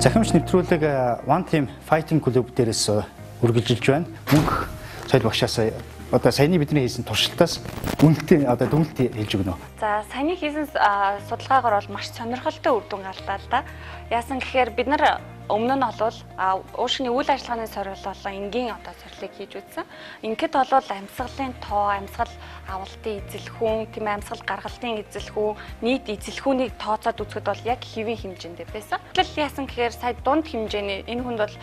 Цахим Эмч нэвтрүүлэг One Team Fighting Club дээрээс үргэлжилж байна. Мөнх соёл багшаас саяны бидний хийсэн туршилтаас үнэлтийн дүгнэлт хэлж өгнө. За саяны хийсэн судалгаагаар бол маш сонирхолтой үр дүн гарлаа л да. Яасан гэхээр бид нар өмнө нь бол уушгины үйл ажиллагааны сорил болон энгийн сорилыг хийж үзсэн. Ингээд бол амьсгалын тоо, амьсгал авалтын эзлэхүүн, тийм амьсгал гаргалтын эзлэхүүн, нийт эзлэхүүнийг тооцоод үзэхэд бол яг хэвийн хэмжээндээ байсан. Тэгэл яасан гэхээр сая дунд хэмжээний энэ хүнд бол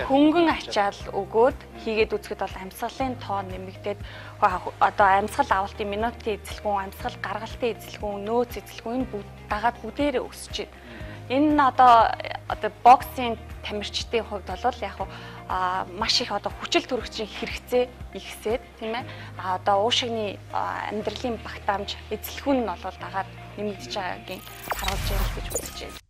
хөнгөн ачаал өгөөд хийгээд үзэхэд бол амьсгалын тоо нэмэгдээд амьсгал авалтын минутын эзлэхүүн, амьсгал гаргалтын эзлэхүүн, нөөц эзлэхүүн энэ дагаад бүгдээрээ өсөж байна. Энэ боксийн тамирчдын хувьд бол яг маш их хүчил төрөгчийн хэрэгцээ ихсээд тийм ээ уушигны амьдралын багтаамж эзлэхүүн нь бол дагаад нэмэгдэж байгаагийн харуулж байна гэж үзэж байна.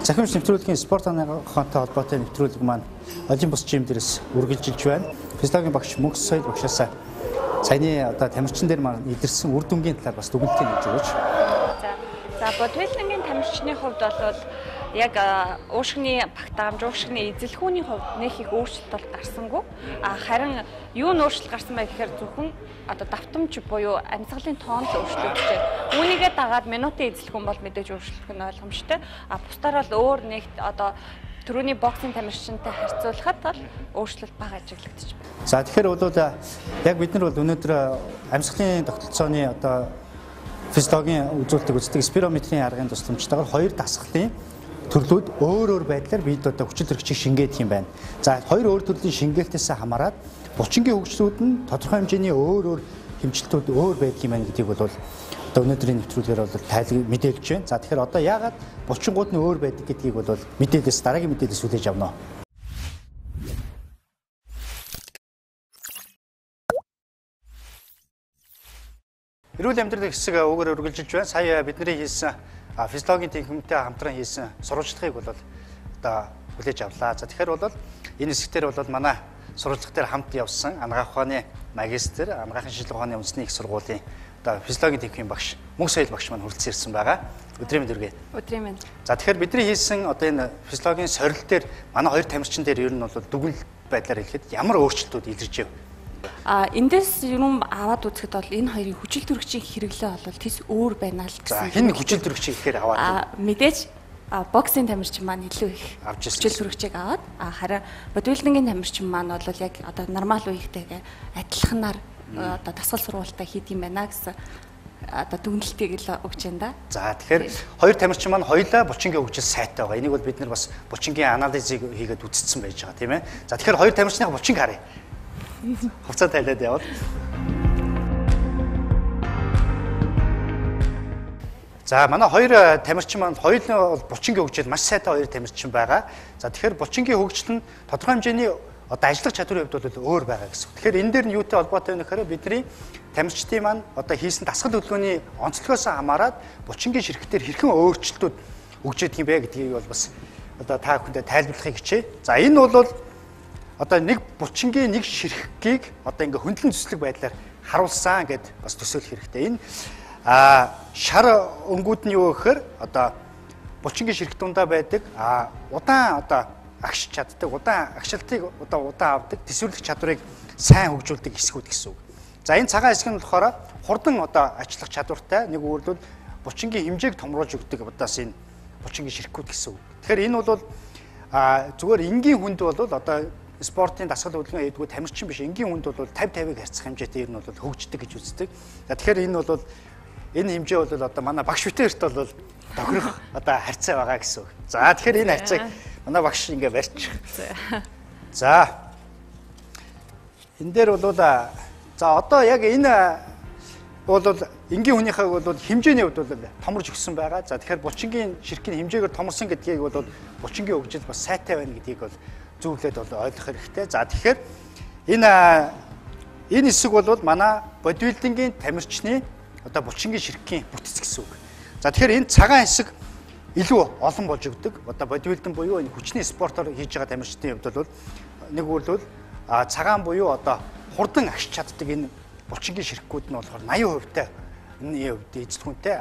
Цахим Эмч нэвтрүүлгийн спорт анагаахтай холбоотой нэвтрүүлэг маань олон бус жим дээрээс үргэлжилж байна. Физиологийн багш Мөнх соёл багшаасаа саяны тамирчин дээр маань илэрсэн үр дүнгийн талаар бас дүгнэлтийг өгч өгөөч. За бодибилдингийн тамирчны хувьд бол яг уушгины багтаамж, уушгины эзэлхүүний хувьд нэг их өөрчлөлт бол гарсангүй. Харин юу өөрчлөлт гарсан бэ гэхээр зөвхөн давтамж буюу амьсгалын тоон л өөрчлөгдөж. Үүнийгээ дагаад минутын эзэлхүүн бол мэдээж өөрчлөх нь ойлгомжтой. Бусдаар бол өөр нэг түрүүний боксинг тамирчинтай харьцуулахад бол өөрчлөлт бага ажиглагдчих байна. За тэгэхээр бол яг бид нар бол өнөөдөр амьсгалын тогтолцооны физиологийн үзүүлэлтийг үздэг спирометрийн аргын тусламжтайгаар хоёр дасгалын төрлүүд өөр байдлаар бид хүчил төрөгчийг шингээдэг юм байна. За хоёр өөр төрлийн шингээлтээс хамаарат булчингийн хөгжлүүд нь тодорхой хэмжээний өөр хэмжилтүүд өөр байдаг юм байна гэдгийг бол өнөөдрийн нэвтрүүлгээр бол тайлбар мэдээлж байна. За тэгэхээр яагаад булчингууд нь өөр байдаг гэдгийг бол мэдээлэлээс дараагийн мэдээлэлээс хүлээж авна. Эрүүл амьдралын хэсэг өгөр үргэлжилж байна. Сая бидний хийсэн физиологийн тэнхимтэй хамтран хийсэн сурвалжлагыг бол хүлээж авлаа. За тэгэхээр бол энэ хэсгээр бол манай сурвалжлага дээр хамт явсан анагаах ухааны магистр, анагаахын шилдэг ухааны үндэсний их сургуулийн физиологийн тэнхимийн багш Мөнх соёл багш маань хүрэлцэн ирсэн байгаа. Өдрийн мэнд хүргэе. Өдрийн мэнд. За тэгэхээр бидний хийсэн энэ физиологийн сорил дээр манай хоёр тамирчин дээр ер нь бол дүгнэлт байдлаар хэлэхэд ямар өөрчлөлтүүд илэрч байв? Эндээс юм аваад үзэхэд бол энэ хоёрын хүчил төрөгчийн хэрэглээ бол тэс өөр байна л гэсэн. За хэн хүчил төрөгчийг ихээр аваад? Мэдээж боксинг тамирчин маань илүү их хүчил төрөгчийг аваад харин бодибилдингийн тамирчин маань бол яг нормал үеийнхтэйгээ адилханаар дасгал сургуультай хийд юм байна гэсэн дүгнэлтийг л өгч байна да. За тэгэхээр хоёр тамирчин маань хоёулаа булчингийн хөгжил сайтай байгаа. Энийг бол бид нар бас булчингийн анализыг хийгээд үзсэн байж байгаа тийм ээ. За тэгэхээр хоёр тамирчны булчинг харъя. Хувцас тайлаад явал. За манай хоёр тамирчин маань хоёулаа булчингийн хөгжил маш сайтай хоёр тамирчин байгаа. За тэгэхээр булчингийн хөгжил нь тодорхой хэмжээний ажиллах чадварын хувьд бол өөр байгаа гэсэн. Тэгэхээр энэ дээр нь юутай холбоотой вэ гэхээр бидний тамирчдын маань хийсэн дасгал хөдөлгөөний онцлогоос хамаарат булчингийн ширхтээр хэрхэн өөрчлөлтүүд өгч ядг юм бэ гэдгийг бол бас та бүхэндээ тайлбарлахыг хичээе. За энэ бол нэг булчингийн нэг ширхгийг ингээ хөндлөн зүслэг байдлаар харуулсан гэд бас төсөөлөх хэрэгтэй. Энэ шар өнгүүд нь юу гэхээр булчингийн ширхт дундаа байдаг удаан агш чаддаг, удаан агшилтыг удаан авдаг, тэсвэрлэх чадварыг сайн хөгжүүлдэг хэсгүүд гэсэн үг. За энэ цагаан хэсэг нь болохоор хурдан ажиллах чадвартай, нэг өөрөлдөл булчингийн хэмжээг томруулж өгдөг удаас энэ булчингийн ширхгүүд гэсэн үг. Тэгэхээр энэ бол зүгээр энгийн хүнд бол спортын дасгал хөдөлгөөн хийдгүү тамирчин биш, энгийн хүнд бол 50-50-ыг харьцах хэмжээтэй ер нь бол хөгждөг гэж үздэг. За тэгэхээр энэ бол энэ хэмжээ бол манай багш бүтээрт бол тохирох харьцаа байгаа гэсэн үг. За тэгэхээр энэ харьцааг манай багш ингээ барьчих. За энэ дээр бол яг энэ бол энгийн хүнийхээ бол хэмжээний хувьд бол томорж өгсөн байгаа. За тэгэхээр булчингийн ширхгийн хэмжээгээр томорсон гэдгийг бол булчингийн хөгжил бас сайтай байна гэдгийг бол зөвлөд ойлгох хэрэгтэй. За тэгэхээр энэ хэсэг бол манай бодибилдингийн тамирчны булчингийн ширхгийн бүтц гэсэн үг. За тэгэхээр энэ цагаан хэсэг илүү олон болж өгдөг. Бодибилдинг буюу энэ хүчний спортоор хийж байгаа тамирчдын хувьд бол нэг үйл цагаан буюу хурдан агш чаддаг энэ булчингийн ширхгүүд нь болохоор 80% тай энэ хувьд эзэлхүүнтэй.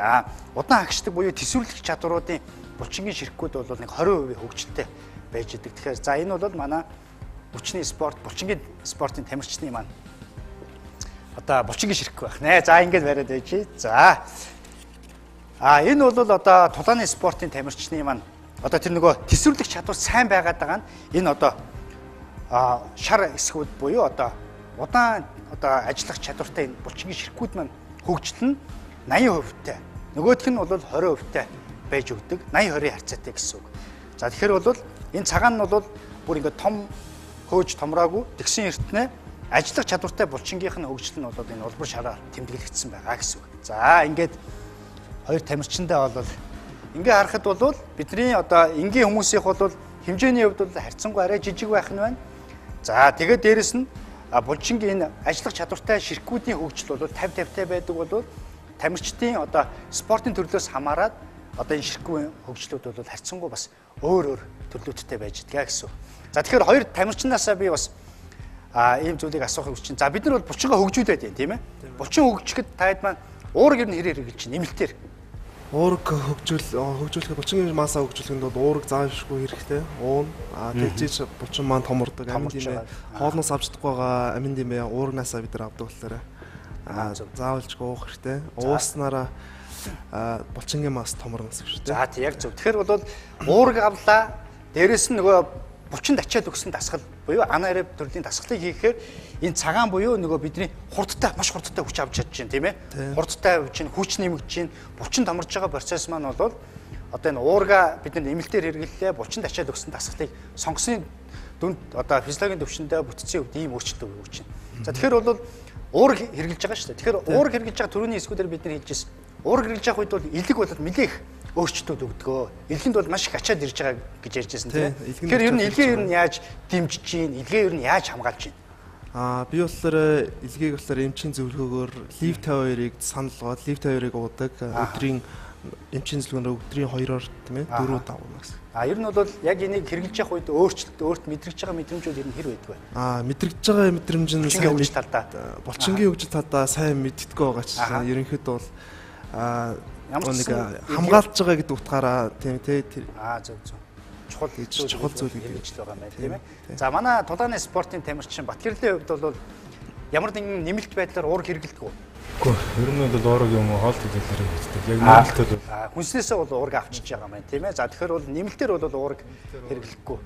Удаан агшдаг буюу тэсвэрлэх чадваруудын булчингийн ширхгүүд бол нэг 20% хөгжилтэй байж идэг. Тэгэхээр за энэ бол манай хүчний спорт, булчингийн спортын тамирчны маань булчингийн ширхэг байх нэ. За ингэж бариад байж. За энэ бол тулааны спортын тамирчны маань тэр нөгөө тэсвэрлэх чадвар сайн байгаад байгаа нь энэ шар хэсгүүд буюу удаан ажиллах чадвартай энэ булчингийн ширхгүүд маань хөгжил нь 80% тай. Нөгөөх нь бол 20% тай байж өгдөг. 80-20 харьцаатай гэсэн үг. За тэгэхээр бол энэ цагаан нь бол бүр ингээд том хөөж томроогүй тэгсэн эртнээ ажиллах чадвартай булчингийнх нь хөгжил нь бол энэ улбар шараар тэмдэглэгдсэн байгаа гэсэн үг. За ингээд хоёр тамирчиндаа бол ингээ харахад бол бидний энгийн хүмүүсийнх бол хэмжээний хувьд бол харьцангуй арай жижиг байх нь байна. За тэгээд дээрэс нь булчингийн энэ ажиллах чадвартай ширхгүүдийн хөгжил бол 50-50-тай байдаг бол тамирчдын спортын төрлөөс хамаарат одоо энэ ширхгийн хөгжлүүд бол харьцангуй бас өөр төрлөөстэй байж байгаа гэсэн. За тэгэхээр хоёр тамирчнаасаа би бас ийм зүйлийг асуухыг хүсэж байна. За бид нар бол булчингаа хөгжүүлээд байна тийм ээ. Булчин хөгжихэд таад маань уураг ер нь хэрэг хэрэгжилж байна. Нэмэлтээр. Уураг хөгжүүлэх булчингийн масаа хөгжүүлэхэд бол уураг заавшгүй хэрэгтэй. Уун тэгжиж булчин маань томордог амин димээ хоолноос авч чадахгүй байгаа амин димээ уурагнасаа бид нар авдаг болохоор заавалжгүй уух хэрэгтэй. Ууснараа булчингийн мас томорно гэсэн үг шүү дээ. За тийм яг зөв. Тэгэхээр бол уураг авлаа. Дээрээс нь нөгөө булчинд ачаад өгсөн дасгал буюу анагаах төрлийн дасгалыг хийхээр энэ цагаан буюу нөгөө бидний маш хурдтай хүч авч чадж байна тийм ээ. Хурдтай хүч нэмэгдэж байна. Булчин томорж байгаа процесс маань бол одоо энэ уурга бид нар нэмэлтээр хэрэглэлээ булчинд ачаад өгсөн дасгалыг сонгосны дүнд одоо физиологийн төвшөндөө бүтцийн хувьд ийм өөрчлөлт өгч байна. За тэгэхээр бол уураг хэрэгжилж байгаа шүү дээ. Тэгэхээр уураг хэрэгжилж байгаа төрөний эсгүүдээр бид нар хэлжсэн. Уураг хэрэгжилж байгаа үед бол элэг бол нэлээх өөрчлөлтүүд өгдөгөө. Илгэнд бол маш их ачаад ирж байгаа гэж ярьжсэн тийм. Тэгэхээр ер нь илгээ ер нь яаж дэмжиж гин, илгээ ер нь яаж хамгаалж гин? Би болохоор илгээг болохоор эмчийн зөвлөгөөгөөр лив 52-ыг санал болгоод лив 52-ыг уудаг. Өдрийн эмчийн зөвлөгөөнөөр өдрийн 2-оор тийм ээ 4-5 гэсэн. Ер нь бол яг энийг хэрэгжилж явах үед өөрт мэдрэгж байгаа мэдрэмжүүд ер нь хэр байдаг вэ? Мэдрэгж байгаа мэдрэмж нь сайн хөгжил талдаа. Булчингийн хөгжил талдаа сайн мэддэггүй байгаа ч ерөнхийдөө бол нэг хамгаалж байгаа гэдэг утгаараа тийм тий. Зөв. Чухал зүйл гэж байгаа юм тийм ээ. За манай тулааны спортын тамирчин Батгэрлийн хувьд бол ямар нэгэн нэмэлт байдлаар уураг хэрэглэдэг үү? Үгүй, ер нь бол уураг юм хоол төлөвлөлөөр хэрэглэдэг. Яг нэмэлтээр бол хүнснээсээ бол уураг авчиж байгаа юм тийм ээ. За тэгэхээр бол нэмэлтээр бол уураг хэрэглэхгүй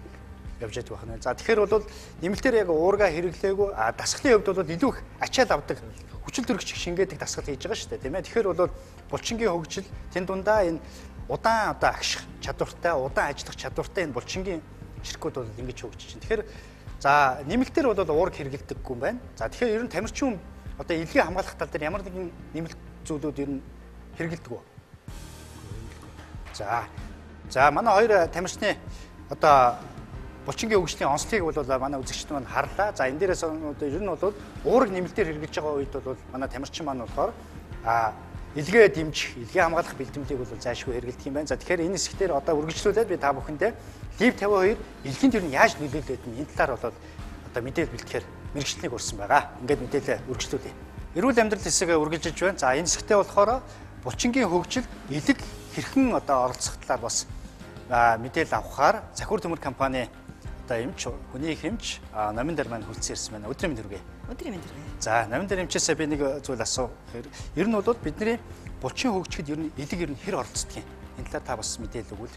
явж яддаг байна. За тэгэхээр бол нэмэлтээр яг уурга хэрэглээгүй дасгалын хувьд бол илүү их ачаал авдаг хүчил төрөгч шингээдэг дасгал хийж байгаа шүү дээ тийм ээ. Тэгэхээр бол булчингийн хөгжил тэн дундаа энэ удаан агших чадвартай, удаан ажиллах чадвартай энэ булчингийн ширхгүүд бол ингэж хөгжиж байна. Тэгэхээр за нэмэлтээр бол уураг хэрэглэдэггүй юм байна. За тэгэхээр ер нь тамирчин одоо илгээ хамгаалах тал дээр ямар нэгэн нэмэлт зүйлүүд ер нь хэрэглэдэг үү? За манай хоёр тамирчны одоо булчингийн хөгжлийн онцлогийг бол манай үзэгчид маань харлаа. За энэ дээрээс ер нь бол уураг нэмэлтээр хэрэгжилж байгаа үед бол манай тамирчин маань болохоор илгээ дэмжих, илгээ хамгаалах бэлтгэлийг бол зайлшгүй хэрэглэдэг юм байна. За тэгэхээр энэ хэсгээр одоо үргэлжлүүлээд би та бүхэндээ лив 52 илгэнд ер нь яаж нөлөөлөд нь энэ талаар бол одоо мэдээлэл бэлтгэхээр мэрэгчлэнийг өрсөн байгаа. Ингээд мэдээлэл үргэлжлүүлье. Эрүүл амьдрал хэсгээ үргэлжилж байна. За энэ хэсгтээ болохоор булчингийн хөгжил илэг хэрхэн одоо оролцох талаар бас мэдээлэл авахаар Захиур төмөр компани одоо эмч хүний их эмч номин дээр маань хүлцэн ирсэн байна. Өдрийн мэнд хүргэе. Өдрийн мэнд хүргэе. За номин дээр эмчээсээ би нэг зүйл асуу. Ер нь бол бидний булчин хөгжихэд ер нь илэг ер нь хэр оролцдог юм. Энэ талаар та бас мэдээлэл өгвөл.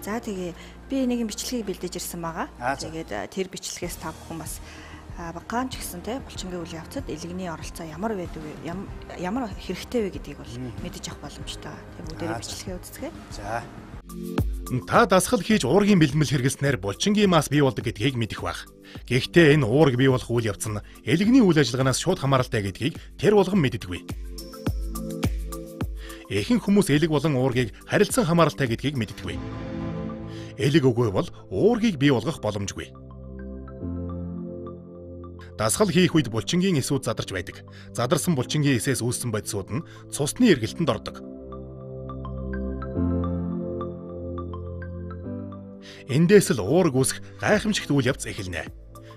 За тэгээ би нэг бичлэгийг бэлдэж ирсэн байгаа. Тэгээд тэр бичлэгээс та бүхэн бас багаан ч гэсэн те булчингийн үйл явцад илэгний оролцоо ямар байдаг вэ? Ямар хэрэгтэй вэ гэдгийг бол мэдэж авах боломжтой. Тэгээ бүгдээрээ бичлэгээ үздэгэ. За. Та дасгал хийж уургийн бэлтгэл хэрэглэснээр булчингийн мас бий болдог гэдгийг мэдэх байх. Гэхдээ энэ уураг бий болох үйл явц нь элэгний үйл ажиллагаанаас шууд хамааралтай гэдгийг тэр болгон мэддэггүй. Ихэнх хүмүүс элэг болон уургийг харилцан хамааралтай гэдгийг мэддэггүй. Элэг үгүй бол уургийг бий болгох боломжгүй. Дасгал хийх үед булчингийн эсүүд задарч байдаг. Задарсан булчингийн эсээс үүссэн бодисууд нь цусны эргэлтэнд ордог. Эндээс л уураг үүсэх гайхамшигт үйл явц эхэлнэ.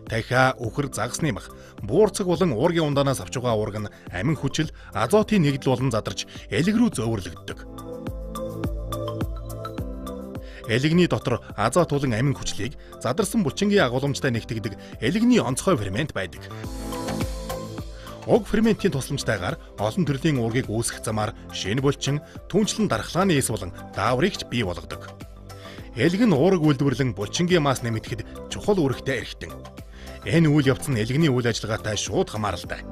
Дахиа үхэр загасны мах, буурцаг болон уургийн ундаанаас авч байгаа уураг нь амин хүчил, азотын нэгдэл болон задарч элэг рүү зөөвөрлөгддөг. Элэгний дотор азот болон амин хүчлийг задарсан булчингийн агуулмжтай нэгтгэдэг элэгний онцгой фермент байдаг. Уг ферментийн тусламжтайгаар олон төрлийн уургийг үүсгэх замаар шинэ булчин, түнчлэн дархлааны эс болон дааврыгч бий болгодог. Элэг нь уураг үйлдвэрлэн булчингийн мас нэмэгдэхэд чухал үүрэгтэй эрхтэн. Энэ үйл явц нь элэгний үйл ажиллагаатай шууд хамааралтай.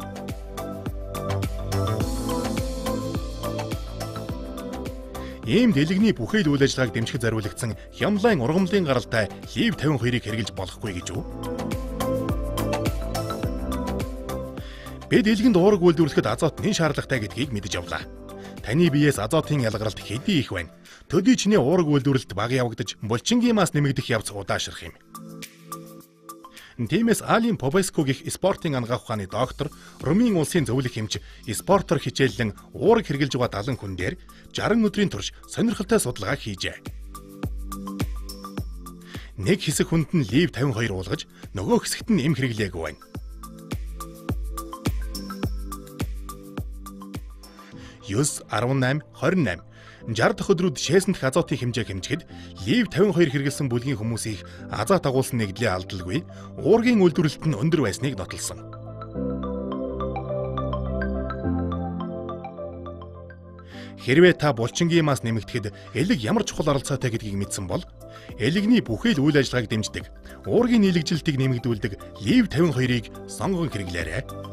Иймд элэгний бүхэл үйл ажиллагааг дэмжих зориулагдсан хямлайн ургамлын гаралтай лив 52-ыг хэрэглэж болохгүй гэж үү? Бид элгэнд уураг үйлдвэрлэхэд азот нэн шаардлагатай гэдгийг мэдэж авлаа. Таны биеэс азотын ялгаралт хэдий их байна. Төдий чиний уураг үйлдвэрлэлд баг явагдаж булчингийн мас нэмэгдэх явц удаашрах юм. Тиймээс Алин Побеско гэх спортын анагаах ухааны доктор, Румын улсын зөвлөх эмч, спортоор хичээллэн уураг хэрглэж байгаа 70 хүн дээр 60 өдрийн турш сонирхолтой судалгаа хийжээ. Нэг хэсэг хүнд нь лив 52 уулгаж, нөгөө хэсэгт нь эм хэрэглээг байна. Юс 18, 28 60 дахь өдрүүд шээсэн дэх азотын хэмжээг хэмжихэд лив 52 хэрэгэлсэн бүлгийн хүмүүсийг азот агуулсан нэгдлээ алдалгүй, уургийн үйлдвэрлэлт нь өндөр байсныг нотолсон. Хэрвээ та булчингийн мас нэмэгдэхэд элэг ямар чухал оролцоотой гэдгийг мэдсэн бол элэгний бүхэл үйл ажиллагааг дэмждэг, уургийн нийлэгжилтийг нэмэгдүүлдэг лив 52-ыг сонгон хэрэглээрэй.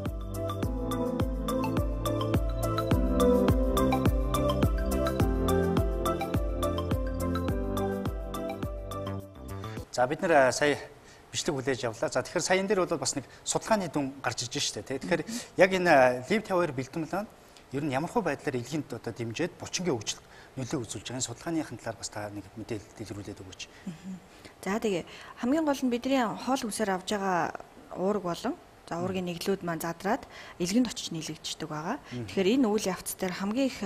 За бид нэр сая бичлэг хүлээж явлаа. За тэгэхээр сая энэ дээр бол бас нэг судалгааны дүн гарч ирж штэ тий. Тэгэхээр яг энэ лив 52 бэлтгэл маань ер нь ямархуу байдлаар илгэнт одоо дэмжиж булчингийн хөгжил нөлөө үзүүлж байгаа судалгааныхын талаар бас та нэг мэдээлэл дэлгэрүүлээд өгөөч. За тэгээ хамгийн гол нь бидний хоол хүнсээр авж байгаа уураг болон за уургийн нэглүүд маань задраад илгэнд очиж нийлэгддэг байгаа. Тэгэхээр энэ үйл явц дээр хамгийн их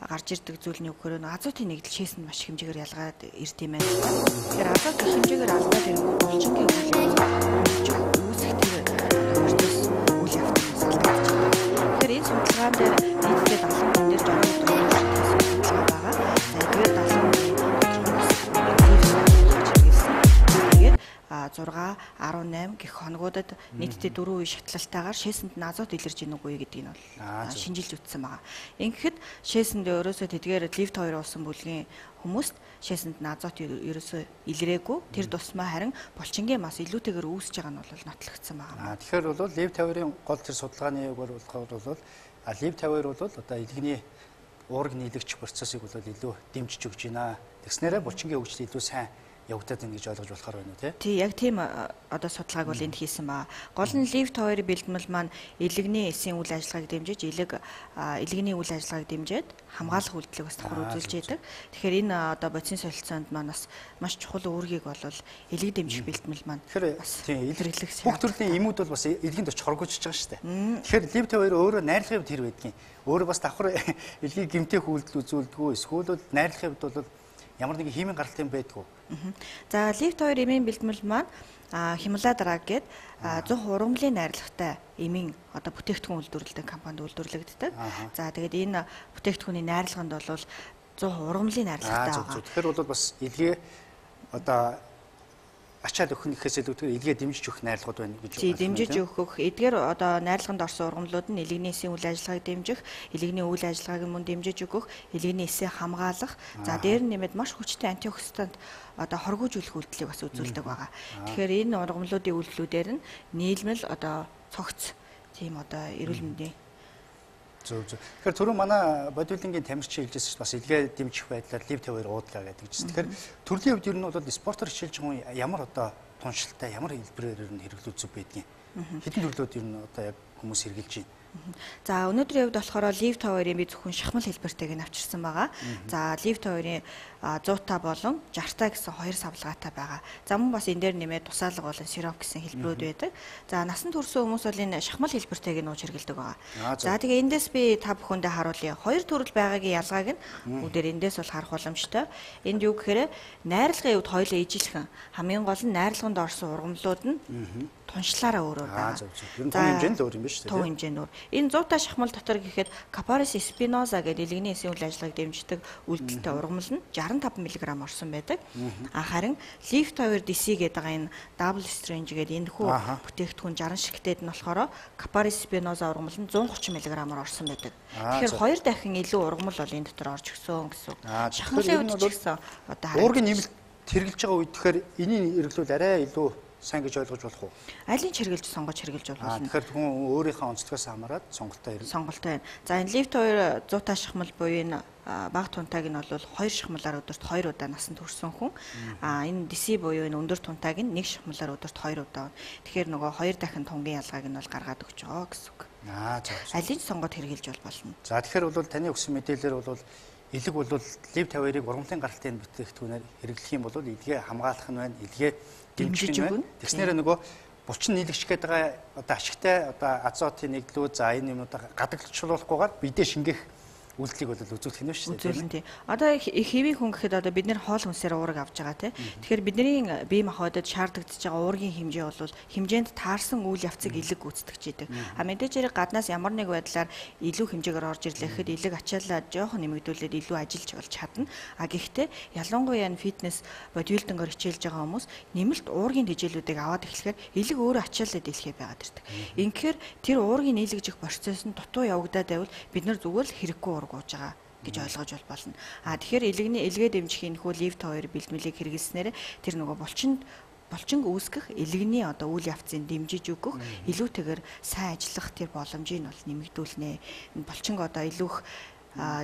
гарч ирдэг зүйл нь юу гэхээр азотын нэгдэл шээсэнд маш хэмжээгээр ялгаад ирд юм байна. Тэгэхээр азот их хэмжээгээр алдаад ирэнгүүт булчингийн хөгжил үүсэх тэр процесс үйл явц салдаж байна. Тэгэхээр энэ судалгаан дээр нийтдээ 70 хүн дээр жоо судалгаа байгаа. За тэгээд 70 6, 18 гэх хоногудад нийтдээ 4 үе шатлалтайгаар шээсэнд нь азот илэрж ийн үгүй гэдгийг нь бол шинжилж үзсэн байгаа. Ингээд шээсэнд ерөөсөө тэдгээр лив 2 уусан бүлгийн хүмүүст шээсэнд нь азот ерөөсөө илрээгүй. Тэр тусмаа харин булчингийн мас илүүтэйгээр үүсэж байгаа нь бол нотлогдсон байгаа. Тэгэхээр бол лив 2-ын гол тэр судалгааны яг болохоор бол лив 2 бол одоо илгэний уураг нийлэгч процессыг бол илүү дэмжиж өгч байна. Тэгснээрээ булчингийн хөгжил илүү сайн явагдаад байна гэж ойлгож болохоор байна уу тий? Яг тийм одоо судалгааг бол энд хийсэн баа. Гол нь лив 2 бэлтгэл маань илгэний эсийн үйл ажиллагааг дэмжиж илгэний үйл ажиллагааг дэмжиж хамгаалах үйлдэлийг бас давхар үзүүлж яадаг. Тэгэхээр энэ одоо бодисын солилцоонд маань бас маш чухал үүргийг бол илэг дэмжих бэлтгэл маань бас илэрлэх бүх төрлийн эмүүд бол бас илгэнд очих хоргоожж байгаа шүү дээ. Тэгэхээр лив 2 өөрөө найрлагын хувьд хэр байдгийг өөрөө бас давхар илгийг гэмтэх үйлдэл үзүүлдэг. Эсвэл найрлагын хувьд бол ямар нэгэн химийн гаралтай юм байдгүй. За лив 2 эмийн бэлтгэл маань Хималадраг гээд 100 ургамлын найрлагатай эмийн одоо бүтээгдэхүүн үйлдвэрлэдэг компанид үйлдвэрлэгддэг. За тэгээд энэ бүтээгдэхүүний найрлаганд бол 100 ургамлын найрлагатай байгаа. Тэгэхээр бол бас илгээ одоо ачаал өгөх гэхээс илүүтэйгээр илгээ дэмжиж өгөх найрлагууд байна гэж байна. Дэмжиж өгөх. Эдгээр одоо найрлаганд орсон ургамлууд нь илгэний эсийн үйл ажиллагааг дэмжих, илгэний үйл ажиллагааг мөн дэмжиж өгөх, илгэний эсээ хамгаалах. За дээр нь нэмээд маш хүчтэй антиоксидант одоо хоргоожүүлэх үйлдэлийг бас үзүүлдэг байгаа. Тэгэхээр энэ ургамлуудын үйлдэлүүдээр нь нийлмэл одоо цогц тийм одоо эрүүл мэндийн Зөв. Тэгэхээр түрүү манай бодибилдингийн тамирч хэлжсэн чинь бас илгээ дэмжих байдлаар лив 2 уудлаа гэдэг чинь. Тэгэхээр төрлийн хувьд ер нь бол спортоор хичээлж байгаа хүн ямар одоо туншилтай ямар хэлбэрээр нь хэрэглүүл зүг байдгийг. Хэдэн төрлөөд ер нь одоо яг хүмүүс хэрэгжилж байна. За өнөөдрийн хувьд болохоор лив 2-ын би зөвхөн шахмал хэлбэртэйг нь авчирсан байгаа. За лив 2-ын 100 та болон 60 та гэсэн хоёр савлгаатай байгаа. За мөн бас энэ дээр нэмээд тусаалга болон сироп гэсэн хэлбэрүүд байдаг. За насанд хүрсэн хүмүүс бол энэ шахмал хэлбэртэйг нь ууж хэрэглэдэг байгаа. За тэгээ эндээс би та бүхэндээ харуулъя. Хоёр төрөл байгаагийн ялгааг нь бүгдээр эндээс бол харах боломжтой. Энд юу гэхээр найрлагын хувьд хоёулаа ижилхэн. Хамгийн гол нь найрлаганд орсон ургамлууд нь туншлаараа өөрөө байгаа. Ер нь том хэмжээнд өөр юм байна шүү дээ. Том хэмжээнд өөр. Энэ 100 та шахмал дотор гэхэд Caparis spinosa гэдэг илгэний эсийн үйл ажиллагааг дэмждэг үйлдэлтэй ургамал нь 65 мг орсон байдаг. Харин Lift 2 DC гэдэг энэ double strange гэдэг энэ хүү бүтээгдэхүүн 60 шигтээд нь болохоор Caparis spinosa ургамал нь 130 мг-аар орсон байдаг. Тэгэхээр хоёр дахин илүү ургамал бол энэ дотор орж өгсөн гэсэн. Шахмалын үед ч гэсэн одоо уургийн нэмэлт хэрэгжилж байгаа үед тэгэхээр энэний эргэлүүл арай илүү сайн гэж ойлгож болох уу? Алийг хэрэгжилж сонгож хэрэгжилж болно. Тэгэхээр хүн өөрийнхөө онцлогоос хамаарат сонголтоо хэрэг. Сонголтоо байна. За энэ Lift 2 100 та шахмал буюу энэ бага тунтайг нь бол 2 шахмалаар өдөрт 2 удаа насанд хүрсэн хүн. Энэ DC буюу энэ өндөр тунтайг нь 1 шахмалаар өдөрт 2 удаа. Тэгэхээр нөгөө 2 дахин тунгийн ялгааг нь бол гаргаад өгч байгаа гэсэн үг. Алийг сонгоод хэрэгжилж болно. За тэгэхээр бол таны өгсөн мэдээлэлээр бол элэг бол Lift 2-ыг ургамлын гаралтын бүтээгдэхүүнээр хэрэглэх юм бол илгээ хамгаалах нь байна, илгээ дэмжих нь байна. Тэгснээр нөгөө булчин нийлэгч гэдэг одоо ашигтай одоо азотын нэглүүд за энэ юмудаа гадагшлуулахгүйгээр бидээ шингэх үйлдэлийг бол үзүүлэх нь шүү дээ. Одоо хэвийн хүн гэхэд одоо бид нэр хоол хүнсээр уураг авж байгаа тийм. Тэгэхээр бидний бие махбодод шаардлагадж байгаа уургийн хэмжээ бол хэмжээнд таарсан үйл явцыг илэг гүйцэтгэж идэг. Мэдээж хэрэг гаднаас ямар нэг байдлаар илүү хэмжээгээр орж ирлэхэд илэг ачаалаа жоохон нэмэгдүүлээд илүү ажиллаж болж чадна. Гэхдээ ялангуяа энэ фитнес бодибилдингоор хичээлж байгаа хүмүүс нэмэлт уургийн тэжээлүүдийг аваад эхлэхээр илэг өөрөө ачаалаад дэлхий байгаад ирдэг. Инхээр тэр уургийн нийлэгжих процесс нь дутуу явагдаад байвал бид нар зүгээр л хэрэггүй уург ууж байгаа гэж ойлгож болно. Тэгэхээр илгээ дэмжихийн хүү лифт 2 бэлтгэлийг хэрэглэснээр тэр нөгөө булчин үүсгэх илгэний одоо үйл явцыг дэмжиж өгөх илүүтэйгээр сайн ажиллах тэр боломжийг бол нэмэгдүүлнэ. Булчинг одоо илүүх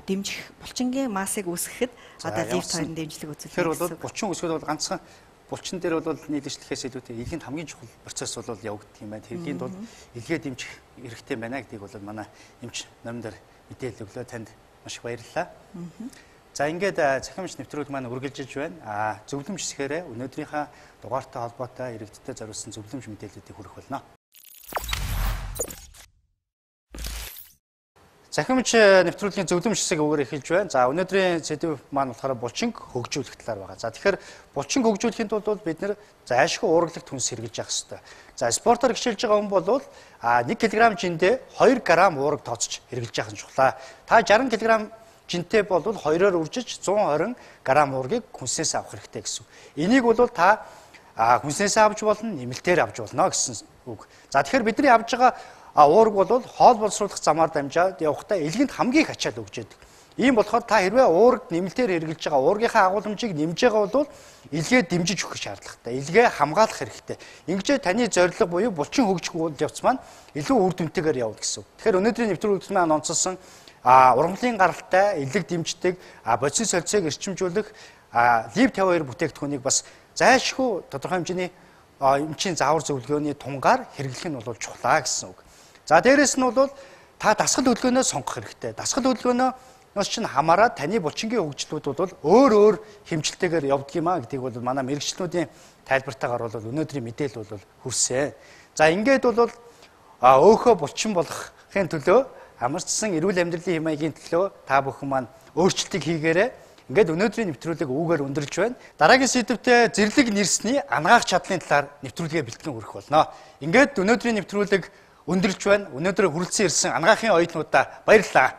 дэмжих булчингийн массыг үүсгэхэд одоо лифт 2-ын дэмжлэг үзүүлнэ. Тэр бол булчин үүсгэхэд бол ганцхан булчин дээр бол нийлэгчлэхээс илүүтэй илгэнд хамгийн чухал процесс бол явагддаг юм байна. Тэргийн тулд илгээ дэмжих хэрэгтэй байна гэдгийг бол манай эмч номон дээр мэдээлэл өглөө танд маш их баярлалаа. За ингээд Цахим Эмч нэвтрүүлэг маань үргэлжилж байна. Зөвлөмж хэсгээрээ өнөөдрийнхээ дугаартай холбоотой иргэдтэй зориулсан зөвлөмж мэдээллүүдийг хүргэх болно. Цахим Эмч нэвтрүүлгийн зөвлөмж хэсэг өгөр эхэлж байна. За өнөөдрийн сэдв маань болохоор булчинг хөгжүүлэх талаар байгаа. За тэгэхээр булчинг хөгжүүлэхийн тулд бид нэр зайлшгүй уургалт хүнс хэрэглэж явах хэрэгтэй. За спортоор хичээлж байгаа хүн бол 1 кг жиндээ 2 г уураг тооцож хэрэглэж явах нь чухлаа. Та 60 кг жинтэй бол 2-оор үржиж 120 г уургийг хүнсээс авах хэрэгтэй гэсэн. Энийг бол та хүнсээс авч болно, нэмэлтээр авч болно гэсэн үг. За тэгэхээр бидний авж байгаа уураг бол хоол боловсруулах замаар дамжаад явахдаа илгэнд хамгийн их ачаал өгч яадаг. Ийм болохоор та хэрвээ уураг нэмэлтээр хэрэглэж байгаа уургийнхаа агуулмжийг нэмж байгаа бол илгээ дэмжиж өгөх шаардлагатай. Илгээ хамгаалах хэрэгтэй. Ингэжээ таны зорилго буюу булчин хөгжих үйл явц маань илүү үр дүнтэйгээр явна гэсэн. Тэгэхээр өнөөдрийн нэвтрүүлэгт маань онцлсон ургалын гаралтай, илэг дэмждэг, бодисын солилцоог эрчимжүүлэх лив 52 бүтээгдэхүүнийг бас зайлшгүй тодорхой хэмжээний эмчийн заавар зөвлөгөөний тунгаар хэрэглэх нь бол чухлаа гэсэн үг. За дээрэс нь бол та дасгал хөдөлгөөнөө сонгох хэрэгтэй. Дасгал хөдөлгөөнөөс чинь хамаараад таны булчингийн хөгжлүүд бол өөр хэмжилтэйгээр явдаг юм а гэдгийг бол манай мэрэгчлүүдийн тайлбартаагаар бол өнөөдрийн мэдээлэл бол хүрсэн. За ингээд бол өөхөө булчин болгохын төлөө амарчсан эрүүл амьдралын хэмжээгийн төлөө та бүхэн маань өөрчлөлтийг хийгээрэй. Ингээд өнөөдрийн нэвтрүүлэг үүгээр өндөрлж байна. Дараагийн сэдвтээ зэрлэг нэрсний анагаах чадлын талаар нэвтрүүлгээ бэлтгэн хүргэх болно. Ингээд өнөөдрийн нэвтрүүлэг өндөрлж байна. Өнөөдөр хүрэлцэн ирсэн анагаахын оюутнуудаа баярлалаа.